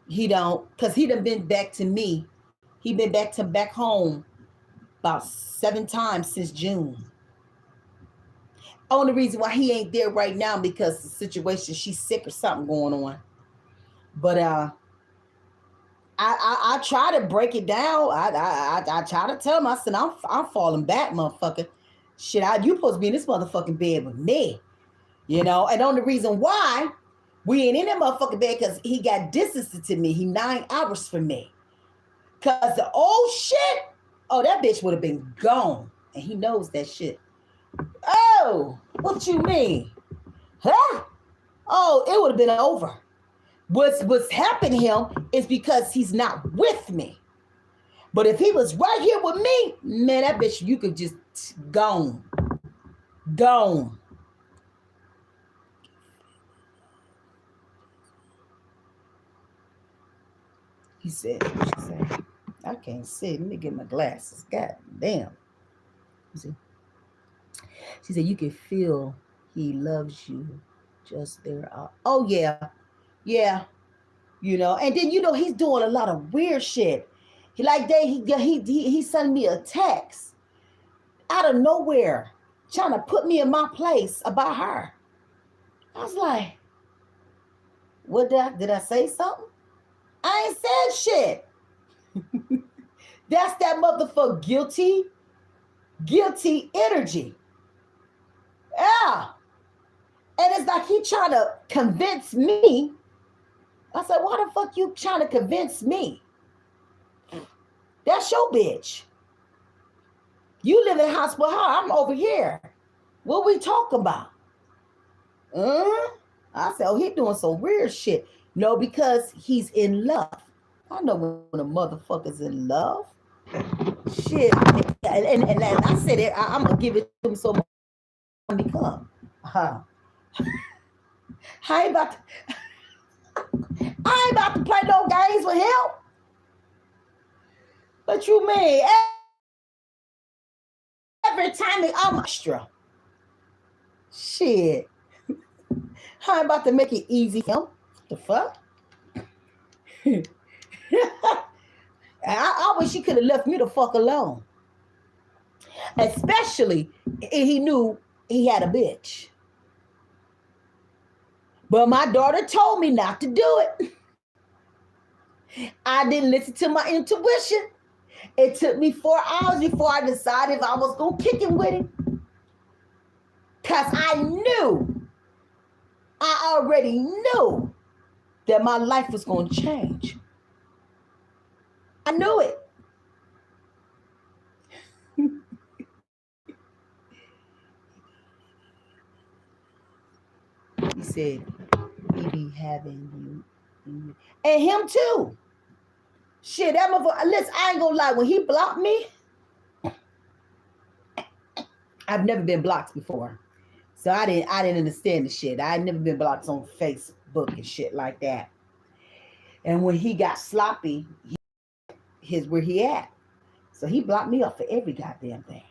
Speaker 1: Because he done been back to me. He been back home about 7 times since June. Only reason why he ain't there right now because the situation, she's sick or something going on. But I try to break it down. I try to tell him, I said, I'm falling back, motherfucker. Shit, you supposed to be in this motherfucking bed with me. You know, and the only reason why we ain't in that motherfucking bed because he got distance to me. He 9 hours from me. Because the old shit, oh, that bitch would have been gone. And he knows that shit. Oh, what you mean? Huh? Oh, it would have been over. What's happened to him is because he's not with me. But if he was right here with me, man, that bitch, you could just gone. He said, what she said? I can't see. Let me get my glasses. God damn. You see? She said, you can feel he loves you just there. Oh, yeah. Yeah. You know, and then, you know, he's doing a lot of weird shit. He sent me a text out of nowhere trying to put me in my place about her. I was like, what did I say something? I ain't said shit. That's that motherfucker guilty energy. Yeah. And it's like he trying to convince me. I said, why the fuck you trying to convince me? That's your bitch. You live in the house with her. I'm over here. What we talking about? I said, oh, he doing some weird shit. No, because he's in love. I know when a motherfucker's in love. Shit. And I said it, I'm going to give it to him so much to become. I ain't about to play no games with him. What you mean? Every time I'm extra. Shit. I ain't about to make it easy for him. The fuck? I wish he could have left me the fuck alone. Especially if he knew he had a bitch. But my daughter told me not to do it. I didn't listen to my intuition. It took me 4 hours before I decided if I was going to kick him with him. Because I knew I already knew that my life was going to change. I knew it. He said, he be having you. And him too. Shit, that motherfucker, listen, I ain't gonna lie. When he blocked me, I've never been blocked before. So I didn't understand the shit. I had never been blocked on Facebook and shit like that. And when he got sloppy, here's where he at. So he blocked me off for every goddamn thing.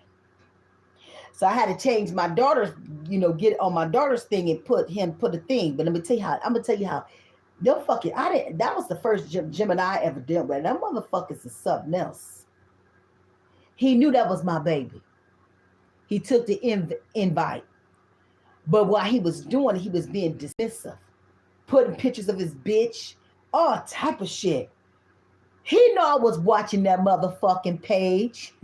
Speaker 1: So I had to change my daughter's, get on my daughter's thing and put a thing. But I'm gonna tell you how. That was the first Gemini I ever dealt with. That motherfuckers is something else. He knew that was my baby. He took the invite. But while he was doing it, he was being dismissive. Putting pictures of his bitch, all type of shit. He knew I was watching that motherfucking page.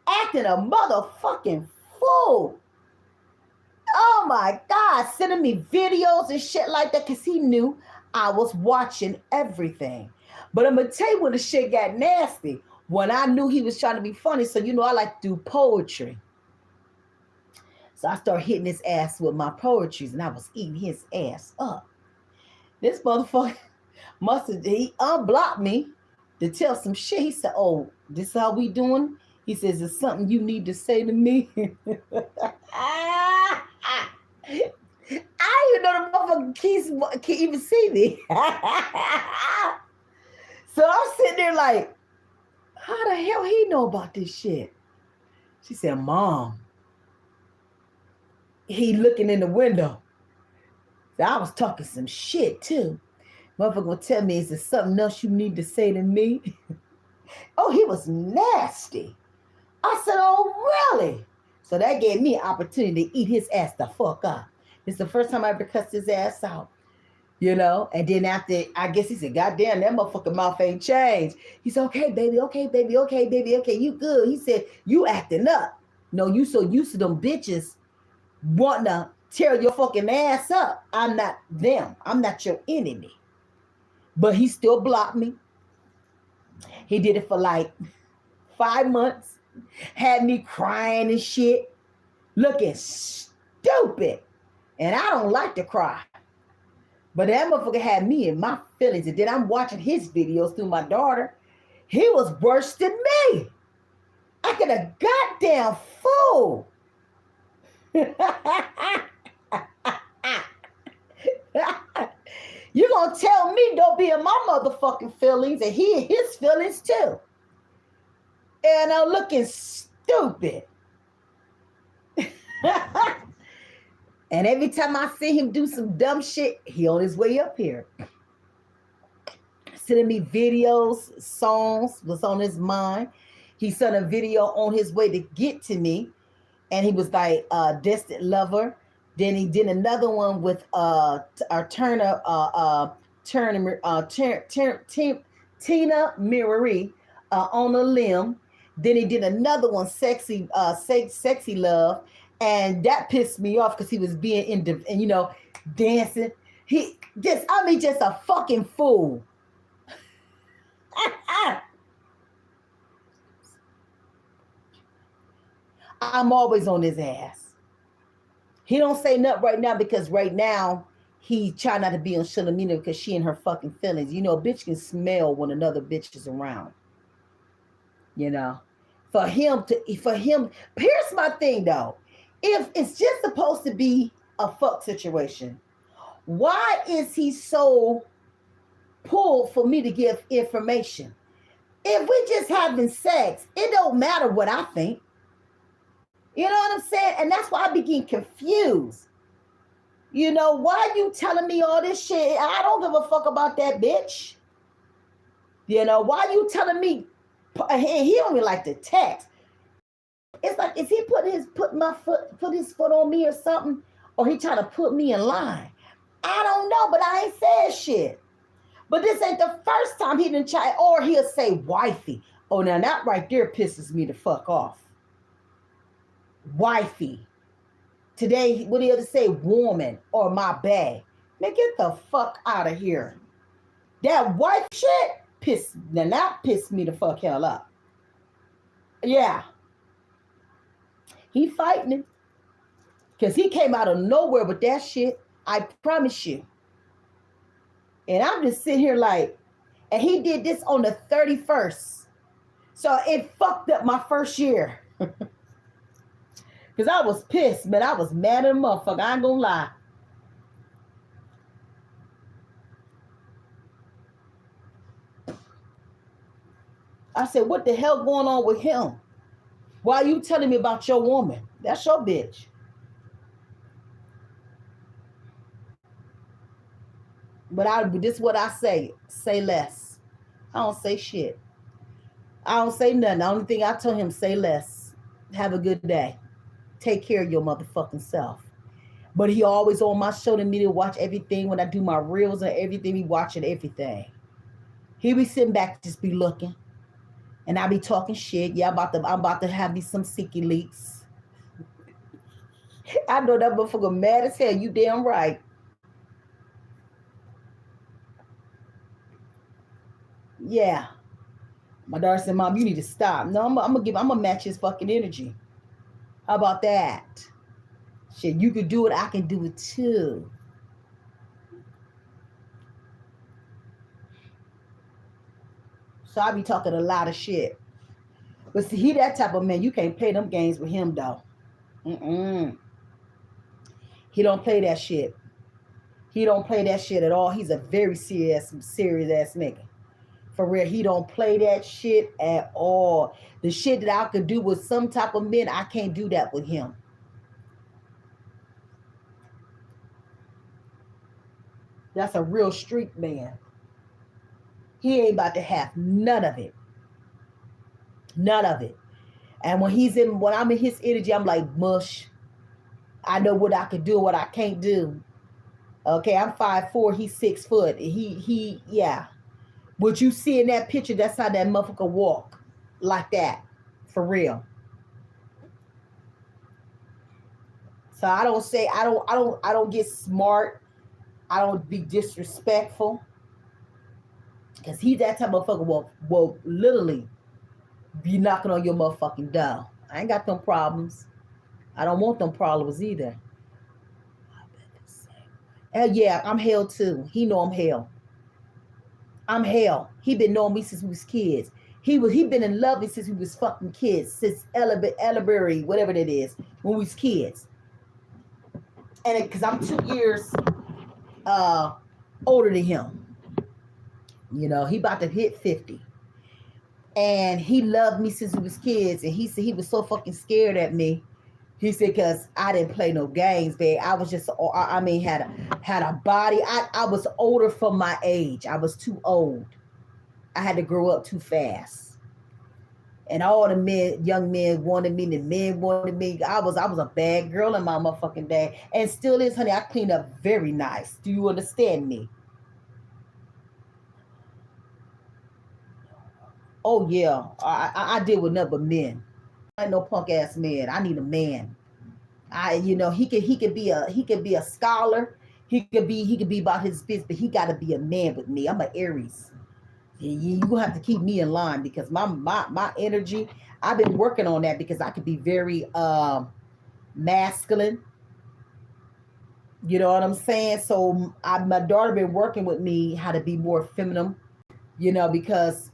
Speaker 1: Acting a motherfucking fool. Oh my God, sending me videos and shit like that because he knew I was watching everything. But I'm going to tell you when the shit got nasty, when I knew he was trying to be funny. So, I like to do poetry. So I started hitting his ass with my poetries and I was eating his ass up. This motherfucker he unblocked me to tell some shit. He said, oh, this is how we doing? He says, it's something you need to say to me. I even know the motherfucker can't even see me. So I'm sitting there like, how the hell he know about this shit? She said, Mom. He looking in the window. So I was talking some shit too. Motherfucker will tell me, is there something else you need to say to me? Oh, he was nasty. I said, oh, really? So that gave me an opportunity to eat his ass the fuck up. It's the first time I ever cussed his ass out. And then after, I guess he said, God damn, that motherfucking mouth ain't changed. He said, okay, baby, okay, you good. He said, you acting up. No, you so used to them bitches wanting to tear your fucking ass up. I'm not them. I'm not your enemy. But he still blocked me. He did it for like 5 months. Had me crying and shit. Looking stupid. And I don't like to cry. But that motherfucker had me in my feelings. And then I'm watching his videos through my daughter. He was worse than me. I could have goddamn fool. You're going to tell me don't be in my motherfucking feelings and he in his feelings too. And I'm looking stupid. And every time I see him do some dumb shit, he on his way up here. Sending me videos, songs was on his mind. He sent a video on his way to get to me. And he was like, Distant Lover. Then he did another one with Tina Mirari on a Limb. Then he did another one, Sexy Love. And that pissed me off because he was being dancing. Just a fucking fool. I'm always on his ass. He don't say nothing right now because right now he try not to be on Shalamina because she in her fucking feelings. A bitch can smell when another bitch is around. For him, here's my thing though. If it's just supposed to be a fuck situation, why is he so pulled for me to give information? If we just having sex, it don't matter what I think. You know what I'm saying? And that's why I begin confused. Why are you telling me all this shit? I don't give a fuck about that bitch. Why are you telling me? He don't even like to text. It's like, is he put his foot on me or something? Or he trying to put me in line? I don't know, but I ain't said shit. But this ain't the first time he didn't try, or he'll say wifey. Oh, now that right there pisses me the fuck off. Wifey. Today, what do you have to say? Woman or my bag. Man, get the fuck out of here. That wife shit pissed me the fuck hell up. Yeah. He fighting it. Because he came out of nowhere with that shit. I promise you. And I'm just sitting here like, and he did this on the 31st. So it fucked up my first year. Because I was pissed, man. I was mad at a motherfucker. I ain't gonna lie. I said, what the hell going on with him? Why are you telling me about your woman? That's your bitch. But this is what I say. Say less. I don't say shit. I don't say nothing. The only thing I told him, say less. Have a good day. Take care of your motherfucking self. But he always on my social media, watch everything. When I do my reels and everything, he watching everything. He be sitting back, just be looking. And I be talking shit. Yeah, I'm about to have me some Siki leaks. I know that motherfucker mad as hell. You damn right. Yeah. My daughter said, Mom, you need to stop. No, I'm gonna match his fucking energy. How about that? Shit, you could do it, I can do it too. So I be talking a lot of shit. But see, he that type of man, you can't play them games with him though. He don't play that shit. He don't play that shit at all. He's a very serious ass nigga. For real, he don't play that shit at all. The shit that I could do with some type of men, I can't do that with him. That's a real street man. He ain't about to have none of it. None of it. And when I'm in his energy, I'm like, mush. I know what I can do, what I can't do. Okay, I'm 5'4", he's 6 foot. Yeah. What you see in that picture, that's how that motherfucker walk. Like that. For real. So I don't get smart. I don't be disrespectful. Because he's that type of motherfucker will literally be knocking on your motherfucking door. I ain't got them problems. I don't want them problems either. And yeah, I'm hell too. He know I'm hell. I'm hell. He been knowing me since we was kids. He been in love with me since we was fucking kids. Since Elleberry, whatever that is, when we was kids. And because I'm 2 years older than him. You know, he about to hit 50. And he loved me since we was kids. And he said he was so fucking scared at me. He said, because I didn't play no games, babe. I was just, had a body. I was older for my age. I was too old. I had to grow up too fast. And all the young men wanted me, the men wanted me. I was a bad girl in my motherfucking day. And still is, honey. I clean up very nice. Do you understand me? Oh yeah, I deal with nothing but men. I ain't no punk ass man. I need a man. He could be a scholar. He could be about his business, but he got to be a man with me. I'm an Aries. You gonna have to keep me in line because my energy. I've been working on that because I could be very masculine. You know what I'm saying? So my daughter been working with me how to be more feminine. Because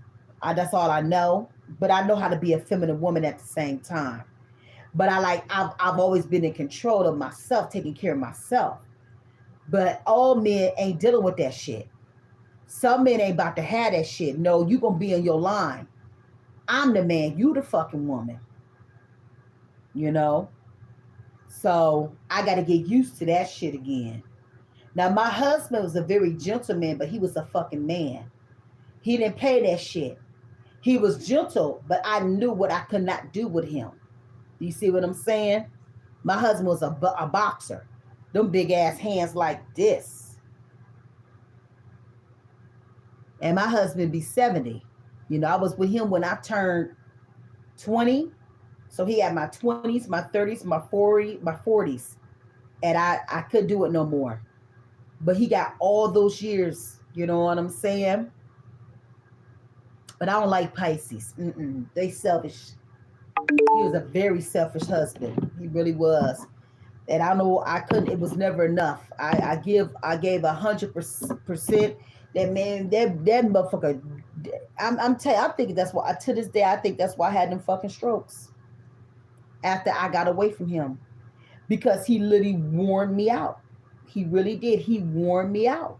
Speaker 1: that's all I know. But I know how to be a feminine woman at the same time. But I've always been in control of myself, taking care of myself. But all men ain't dealing with that shit. Some men ain't about to have that shit. No, you gonna be in your line. I'm the man, you the fucking woman. So I gotta get used to that shit again. Now my husband was a very gentleman, but he was a fucking man. He didn't pay that shit. He was gentle, but I knew what I could not do with him. Do you see what I'm saying? My husband was a boxer. Them big ass hands like this. And my husband be 70. I was with him when I turned 20. So he had my 20s, my 30s, my 40s. and I couldn't do it no more. But he got all those years. You know what I'm saying? But I don't like Pisces. They selfish. He was a very selfish husband. He really was. And I know I couldn't. It was never enough. I gave 100%. That man, that motherfucker. I'm telling. I'm thinking that's why. To this day, I think that's why I had them fucking strokes. After I got away from him, because he literally worn me out. He really did. He wore me out.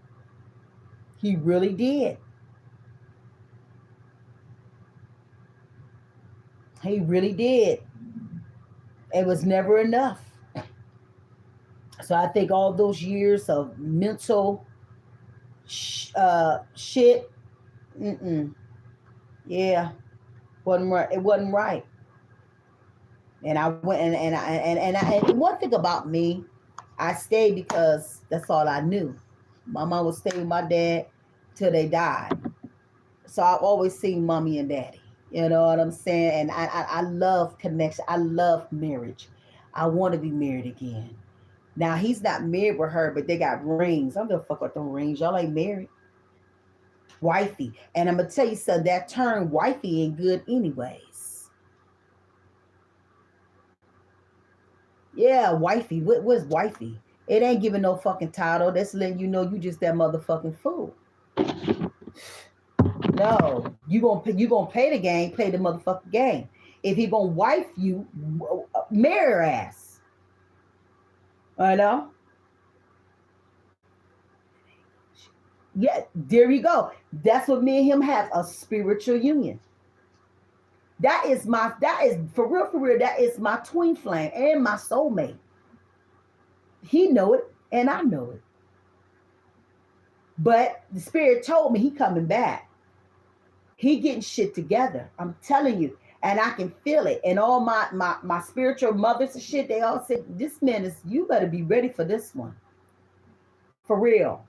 Speaker 1: He really did. He really did. It was never enough. So I think all those years of mental shit, yeah, wasn't right. It wasn't right. And I went and one thing about me, I stayed because that's all I knew. My mom would stay with my dad till they died. So I've always seen mommy and daddy. You know what I'm saying? And I love connection. I love marriage. I want to be married again. Now he's not married with her, but they got rings. I'm gonna fuck with them rings. Y'all ain't married. Wifey. And I'm gonna tell you something, that term wifey ain't good anyways. Yeah, wifey. What's wifey? It ain't giving no fucking title. That's letting you know you just that motherfucking fool. No, you gonna pay the game, play the motherfucking game. If he gonna wife you, marry her ass. I know. Yeah, there you go. That's what me and him have, a spiritual union. That is for real, that is my twin flame and my soulmate. He know it and I know it. But the spirit told me he coming back. He getting shit together. I'm telling you. And I can feel it. And all my spiritual mothers and shit, they all said, this man is, you better be ready for this one. For real.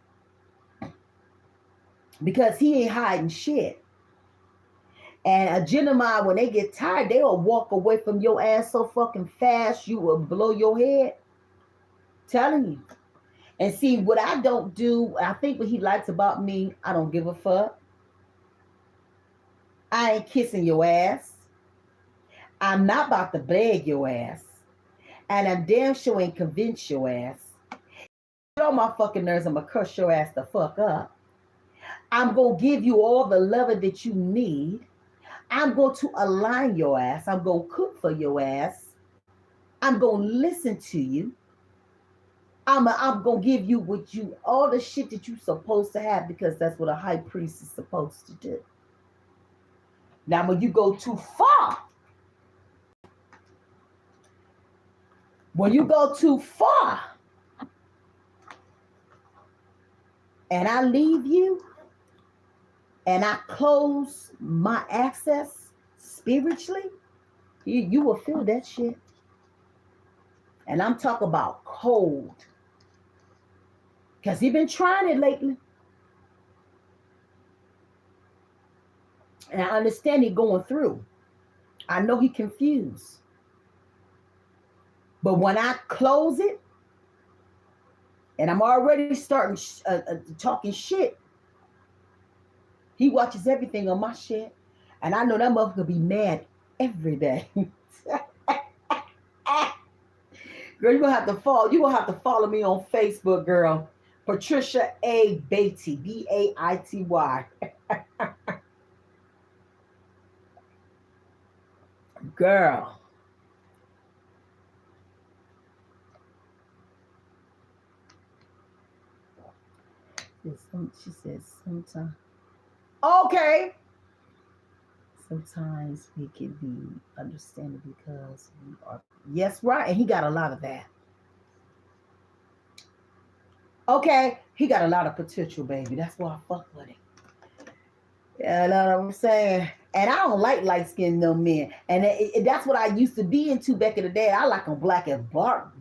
Speaker 1: Because he ain't hiding shit. And a Gemini, when they get tired, they will walk away from your ass so fucking fast, you will blow your head. Telling you. And see, what I don't do, I think what he likes about me, I don't give a fuck. I ain't kissing your ass. I'm not about to beg your ass. And I'm damn sure ain't convince your ass. Get on my fucking nerves, I'm gonna curse your ass the fuck up. I'm gonna give you all the loving that you need. I'm going to align your ass. I'm gonna cook for your ass. I'm gonna listen to you. I'm gonna give you all the shit that you're supposed to have, because that's what a high priest is supposed to do. Now, when you go too far, and I leave you and I close my access spiritually, you will feel that shit. And I'm talking about cold. Because he been trying it lately. And I understand he going through. I know he confused. But when I close it, and I'm already starting talking shit, he watches everything on my shit. And I know that motherfucker be mad every day. Girl, you're gonna have to follow me on Facebook, girl. Patricia A. Beatty, Baity. Girl. She says sometimes. Okay. Sometimes we can be understanding because we are. Yes, right. And he got a lot of that. Okay. He got a lot of potential, baby. That's why I fuck with him. Yeah, you know what I'm saying? And I don't like light-skinned no men. And that's what I used to be into back in the day. I like them black and black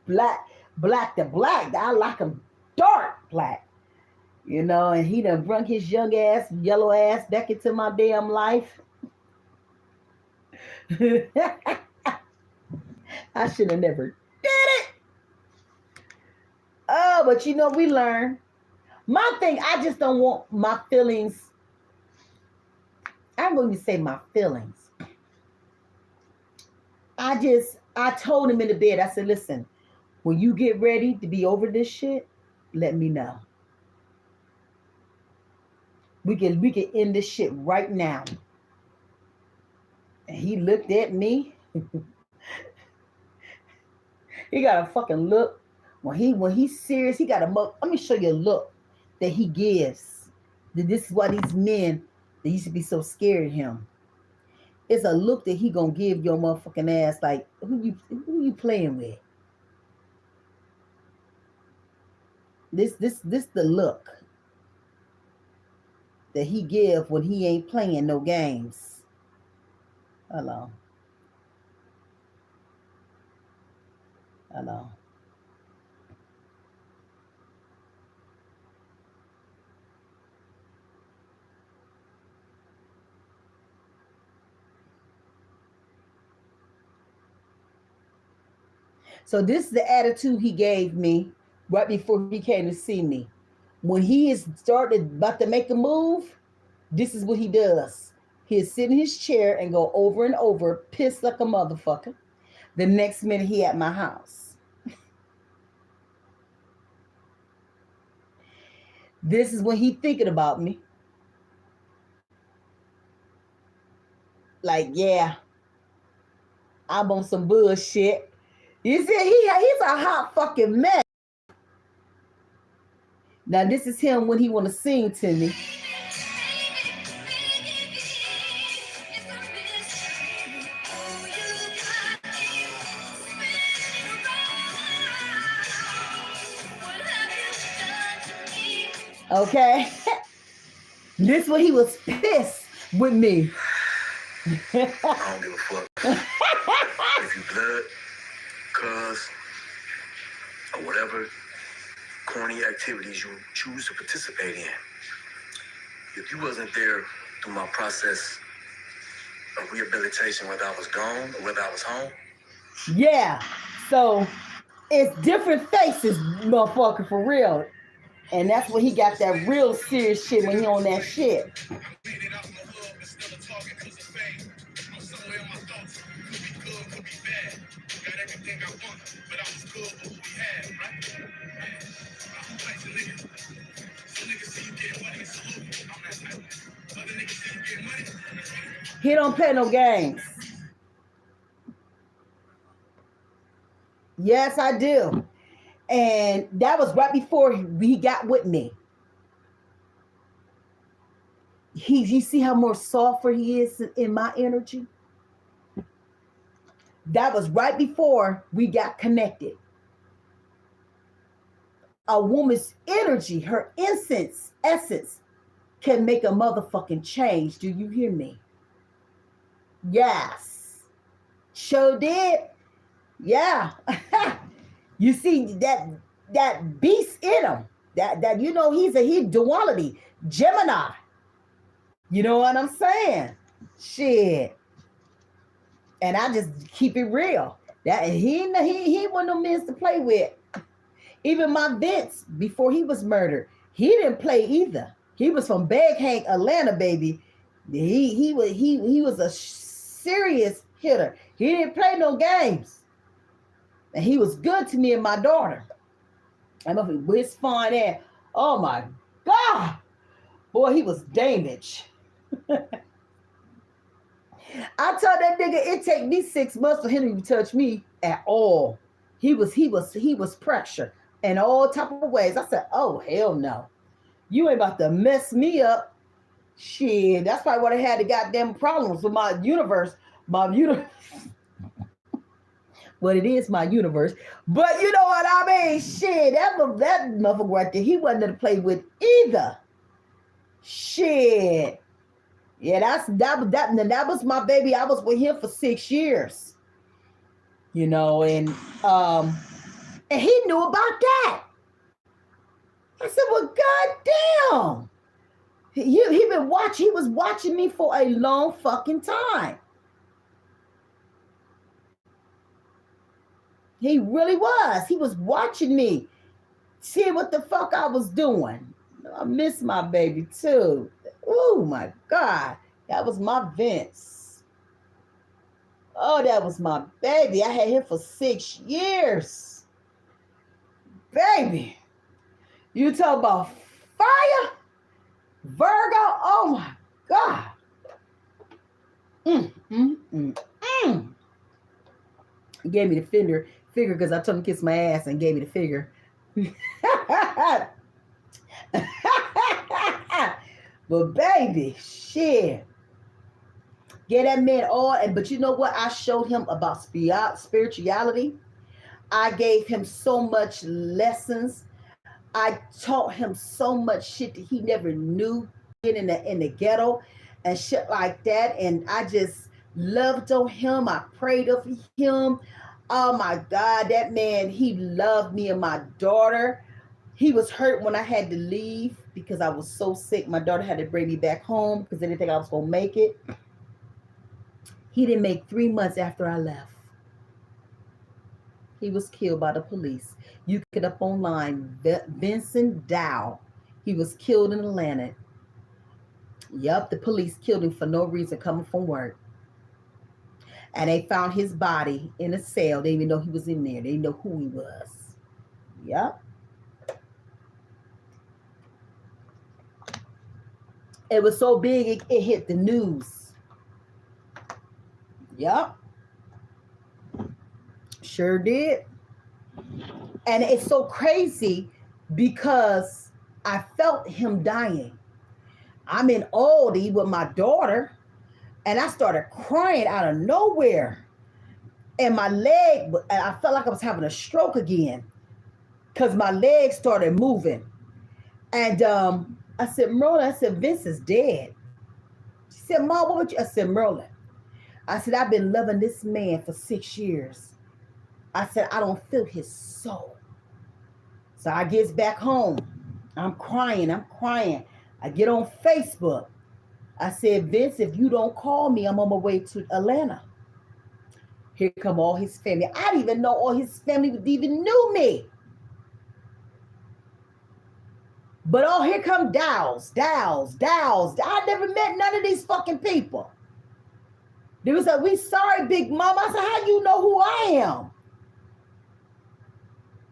Speaker 1: to black. I like them dark black. You know, and he done brung his young ass, yellow ass back into my damn life. I should have never did it. but we learn. My thing, I just don't want my feelings. I'm going to say my feelings. I told him in the bed, I said, listen, when you get ready to be over this shit, let me know. We can end this shit right now. And he looked at me. He got a fucking look. When he's serious, he got a let me show you a look that he gives. This is why these men, they used to be so scared of him. It's a look that he gonna give your motherfucking ass like, who you playing with? This the look that he give when he ain't playing no games. Hello. So this is the attitude he gave me right before he came to see me. When he is started about to make a move, this is what he does. He'll sit in his chair and go over and over, pissed like a motherfucker. The next minute he at my house. This is when he thinking about me. Like, yeah, I'm on some bullshit. You see, he's a hot fucking mess. Now this is him when he want to sing to me. Okay. This when he was pissed with me.
Speaker 2: I don't give a fuck. If you blood, cuz, or whatever corny activities you choose to participate in. If you wasn't there through my process of rehabilitation, whether I was gone or whether I was home.
Speaker 1: Yeah. So it's different faces, motherfucker, for real. And that's when he got that real serious shit when he on that shit. He don't play no games. Yes, I do. And that was right before he got with me. You see how more softer he is in my energy? That was right before we got connected. A woman's energy, her essence can make a motherfucking change. Do you hear me? Yes. Sure did. Yeah. You see that beast in him. That he's duality. Gemini. You know what I'm saying? Shit. And I just keep it real. That he wasn't no men to play with. Even my Vince, before he was murdered, he didn't play either. He was from Beg Hank, Atlanta, baby. He was a serious hitter. He didn't play no games. And he was good to me and my daughter. I know with his fine ass. Oh my God. Boy, he was damaged. I told that nigga it take me 6 months for him to touch me at all. He was pressure in all type of ways. I said, oh hell no. You ain't about to mess me up. Shit, that's probably what I had the goddamn problems with my universe. Well, it is my universe. But you know what I mean? Shit, that motherfucker right there, he wasn't to play with either. Shit. Yeah, that was my baby. I was with him for 6 years. You know, and he knew about that. I said, well, goddamn. He was watching me for a long fucking time. He really was. He was watching me see what the fuck I was doing. I miss my baby too. Oh my God. That was my Vince. Oh, that was my baby. I had him for 6 years. Baby. You talk about fire? Virgo? Oh my God. He gave me the figure because I told him to kiss my ass and gave me the figure. But baby, shit. Get that man all, but you know what? I showed him about spirituality. I gave him so much lessons. I taught him so much shit that he never knew in the ghetto and shit like that. And I just loved on him. I prayed over him. Oh my God, that man, he loved me and my daughter. He was hurt when I had to leave because I was so sick. My daughter had to bring me back home because they didn't think I was going to make it. He didn't make 3 months after I left. He was killed by the police. You can get up online, Vincent Dow. He was killed in Atlanta. Yup, the police killed him for no reason coming from work. And they found his body in a cell. They didn't even know he was in there. They didn't know who he was. Yup. It was so big, it hit the news. Yup. Sure did. And it's so crazy because I felt him dying. I'm in Aldi with my daughter, and I started crying out of nowhere. And my leg, I felt like I was having a stroke again because my leg started moving. And I said, Merlin, Vince is dead. She said, Mom, what would you? I said, Merlin. I said, I've been loving this man for 6 years. I said, I don't feel his soul. So I gets back home. I'm crying. I get on Facebook. I said, Vince, if you don't call me, I'm on my way to Atlanta. Here come all his family. I didn't even know all his family even knew me. But oh, here come Dows. I never met none of these fucking people. They was like, we sorry, Big Mama. I said, how you know who I am?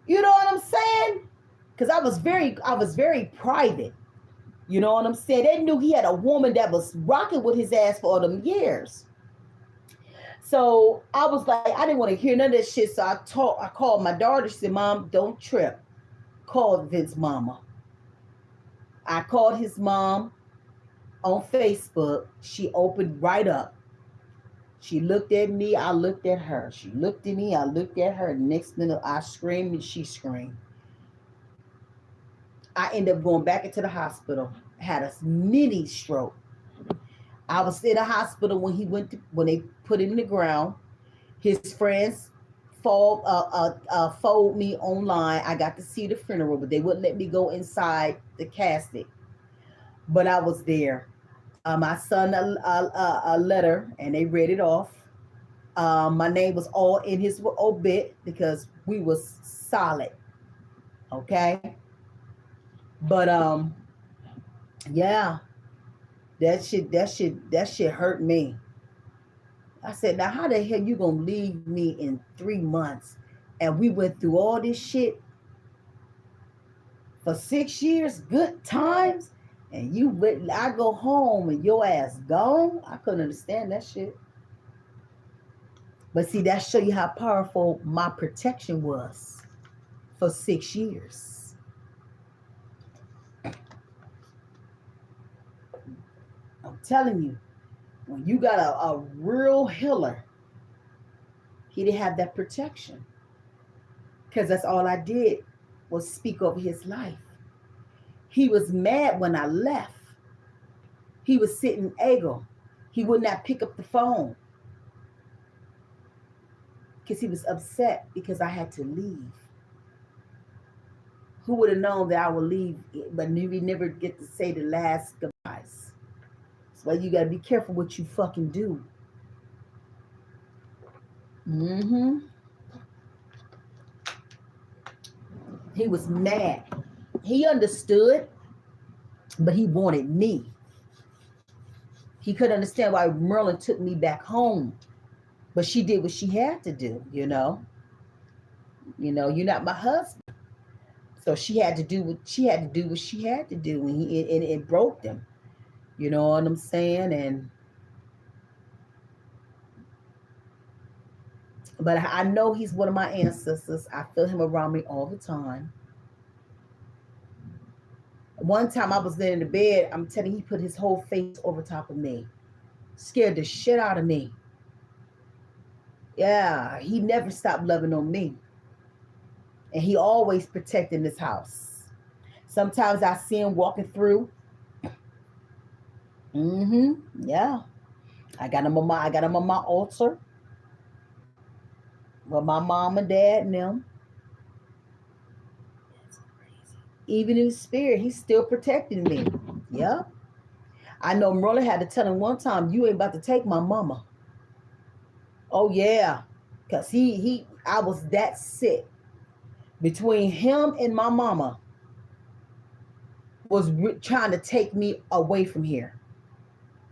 Speaker 1: You know what I'm saying? Because I was very private. You know what I'm saying? They knew he had a woman that was rocking with his ass for all them years. So I was like, I didn't want to hear none of that shit. So I called my daughter. She said, Mom, don't trip. Call Vince's mama. I called his mom on Facebook. She opened right up. She looked at me. I looked at her. She looked at me. I looked at her. Next minute, I screamed and she screamed. I ended up going back into the hospital. Had a mini stroke. I was in the hospital when they put him in the ground. His friends followed me online. I got to see the funeral, but they wouldn't let me go inside the casket. But I was there. My son a letter, and they read it off. My name was all in his obit because we was solid. Okay. But yeah, that shit hurt me. I said, now how the hell you gonna leave me in 3 months? And we went through all this shit for 6 years, good times, and I go home and your ass gone. I couldn't understand that shit. But see, that show you how powerful my protection was for 6 years. I'm telling you, when you got a real healer, he didn't have that protection. Because that's all I did was speak over his life. He was mad when I left. He was sitting ego. He would not pick up the phone. Because he was upset because I had to leave. Who would have known that I would leave, but we never get to say the last goodbyes. So you got to be careful what you fucking do. He was mad. He understood, but he wanted me. He couldn't understand why Merlin took me back home. But she did what she had to do, you know. You're not my husband. So she had to do what she had to do and it broke them. You know what I'm saying? But I know he's one of my ancestors. I feel him around me all the time. One time I was there in the bed, I'm telling you, he put his whole face over top of me. Scared the shit out of me. Yeah, he never stopped loving on me. And he always protecting this house. Sometimes I see him walking through. Yeah. I got him on my altar with my mom and dad and them. Even in spirit, he's still protecting me. Yeah. I know Merlin had to tell him one time, you ain't about to take my mama. Oh yeah. Cause I was that sick. Between him and my mama was trying to take me away from here.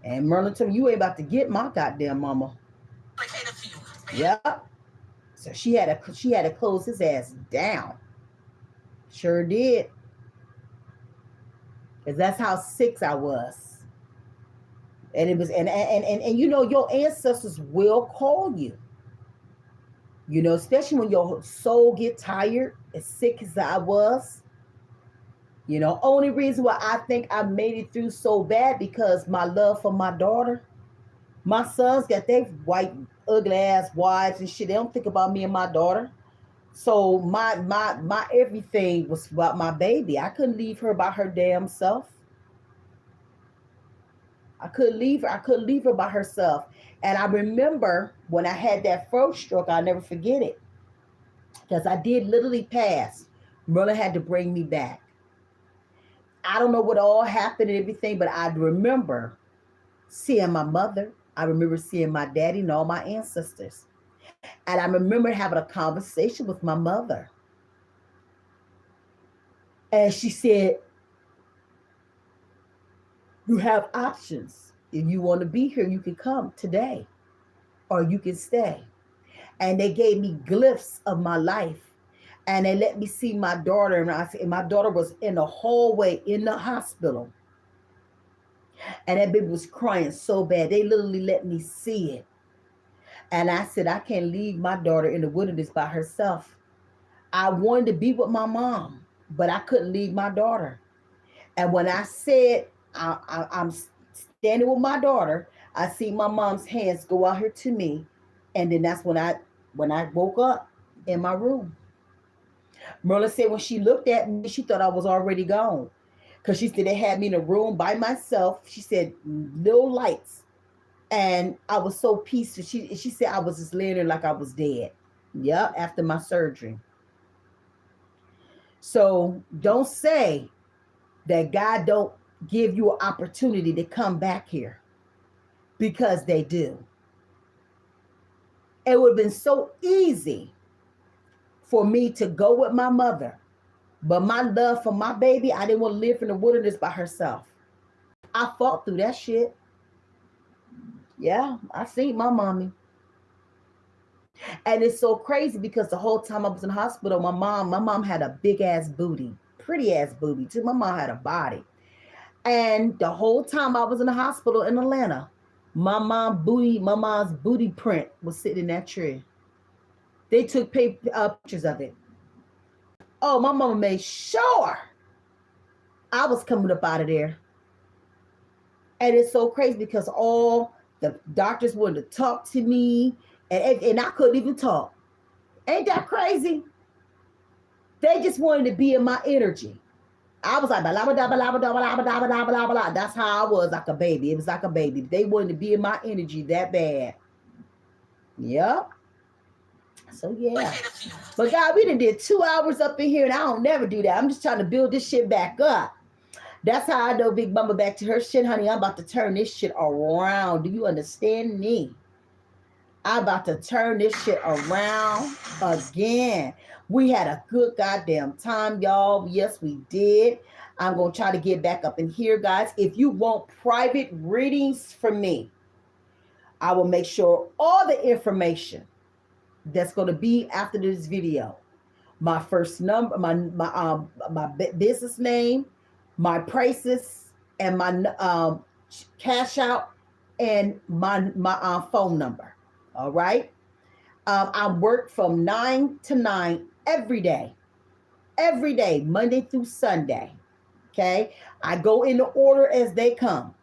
Speaker 1: And Merlin told me, you ain't about to get my goddamn mama. Yep. So she had to close his ass down. Sure did. Because that's how sick I was. And it was and you know, your ancestors will call you. You know, especially when your soul get tired, as sick as I was. You know, only reason why I think I made it through so bad because my love for my daughter. My sons got their white, ugly ass wives and shit. They don't think about me and my daughter. So my everything was about my baby. I couldn't leave her by her damn self. I couldn't leave her by herself. And I remember when I had that throat stroke, I'll never forget it. Because I did literally pass. Merlin had to bring me back. I don't know what all happened and everything, but I remember seeing my mother. I remember seeing my daddy and all my ancestors. And I remember having a conversation with my mother. And she said, you have options. If you want to be here, you can come today or you can stay. And they gave me glyphs of my life. And they let me see my daughter. And my daughter was in the hallway in the hospital. And that baby was crying so bad. They literally let me see it. And I said, I can't leave my daughter in the wilderness by herself. I wanted to be with my mom, but I couldn't leave my daughter. And when I said, I'm standing with my daughter, I see my mom's hands go out here to me. And then that's when I woke up in my room. Merla said when she looked at me, she thought I was already gone. Because she said they had me in a room by myself. She said, no lights. And I was so peaceful. She said I was just laying there like I was dead. Yeah, after my surgery. So don't say that God don't give you an opportunity to come back here. Because they do. It would have been so easy for me to go with my mother. But my love for my baby, I didn't want to live in the wilderness by herself. I fought through that shit. Yeah, I seen my mommy. And it's so crazy because the whole time I was in the hospital, my mom had a big ass booty, pretty ass booty too. My mom had a body. And the whole time I was in the hospital in Atlanta, my mom's booty print was sitting in that tree. They took pictures of it. Oh, my mama made sure I was coming up out of there. And it's so crazy because all the doctors wanted to talk to me and I couldn't even talk. Ain't that crazy? They just wanted to be in my energy. I was like, blah, blah, blah, blah, blah, blah, blah, blah, blah, blah, blah. That's how I was, like a baby. It was like a baby. They wanted to be in my energy that bad. Yep. So yeah. But God, we done did 2 hours up in here and I don't never do that. I'm just trying to build this shit back up. That's how I know Big Mama back to her shit, honey. I'm about to turn this shit around. Do you understand me? I'm about to turn this shit around again. We had a good goddamn time, y'all. Yes, we did. I'm going to try to get back up in here, guys. If you want private readings from me, I will make sure all the information that's going to be after this video, my first number, my business name, my prices, and my cash out, and my phone number. All right. I work from 9 to 9 every day, Monday through Sunday. Okay. I go in the order as they come.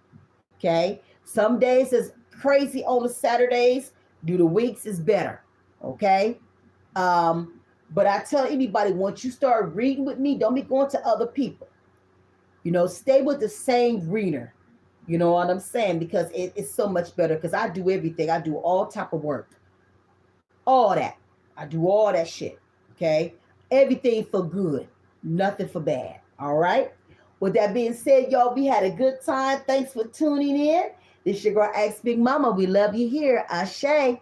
Speaker 1: Okay. Some days is crazy on the Saturdays. Do the weeks is better. Okay. But I tell anybody, once you start reading with me, don't be going to other people. Stay with the same reader. You know what I'm saying? Because it's so much better, because I do everything. I do all type of work. All that. I do all that shit. Okay. Everything for good. Nothing for bad. All right. With that being said, y'all, we had a good time. Thanks for tuning in. This your girl, Ask Big Mama. We love you here. Ashe.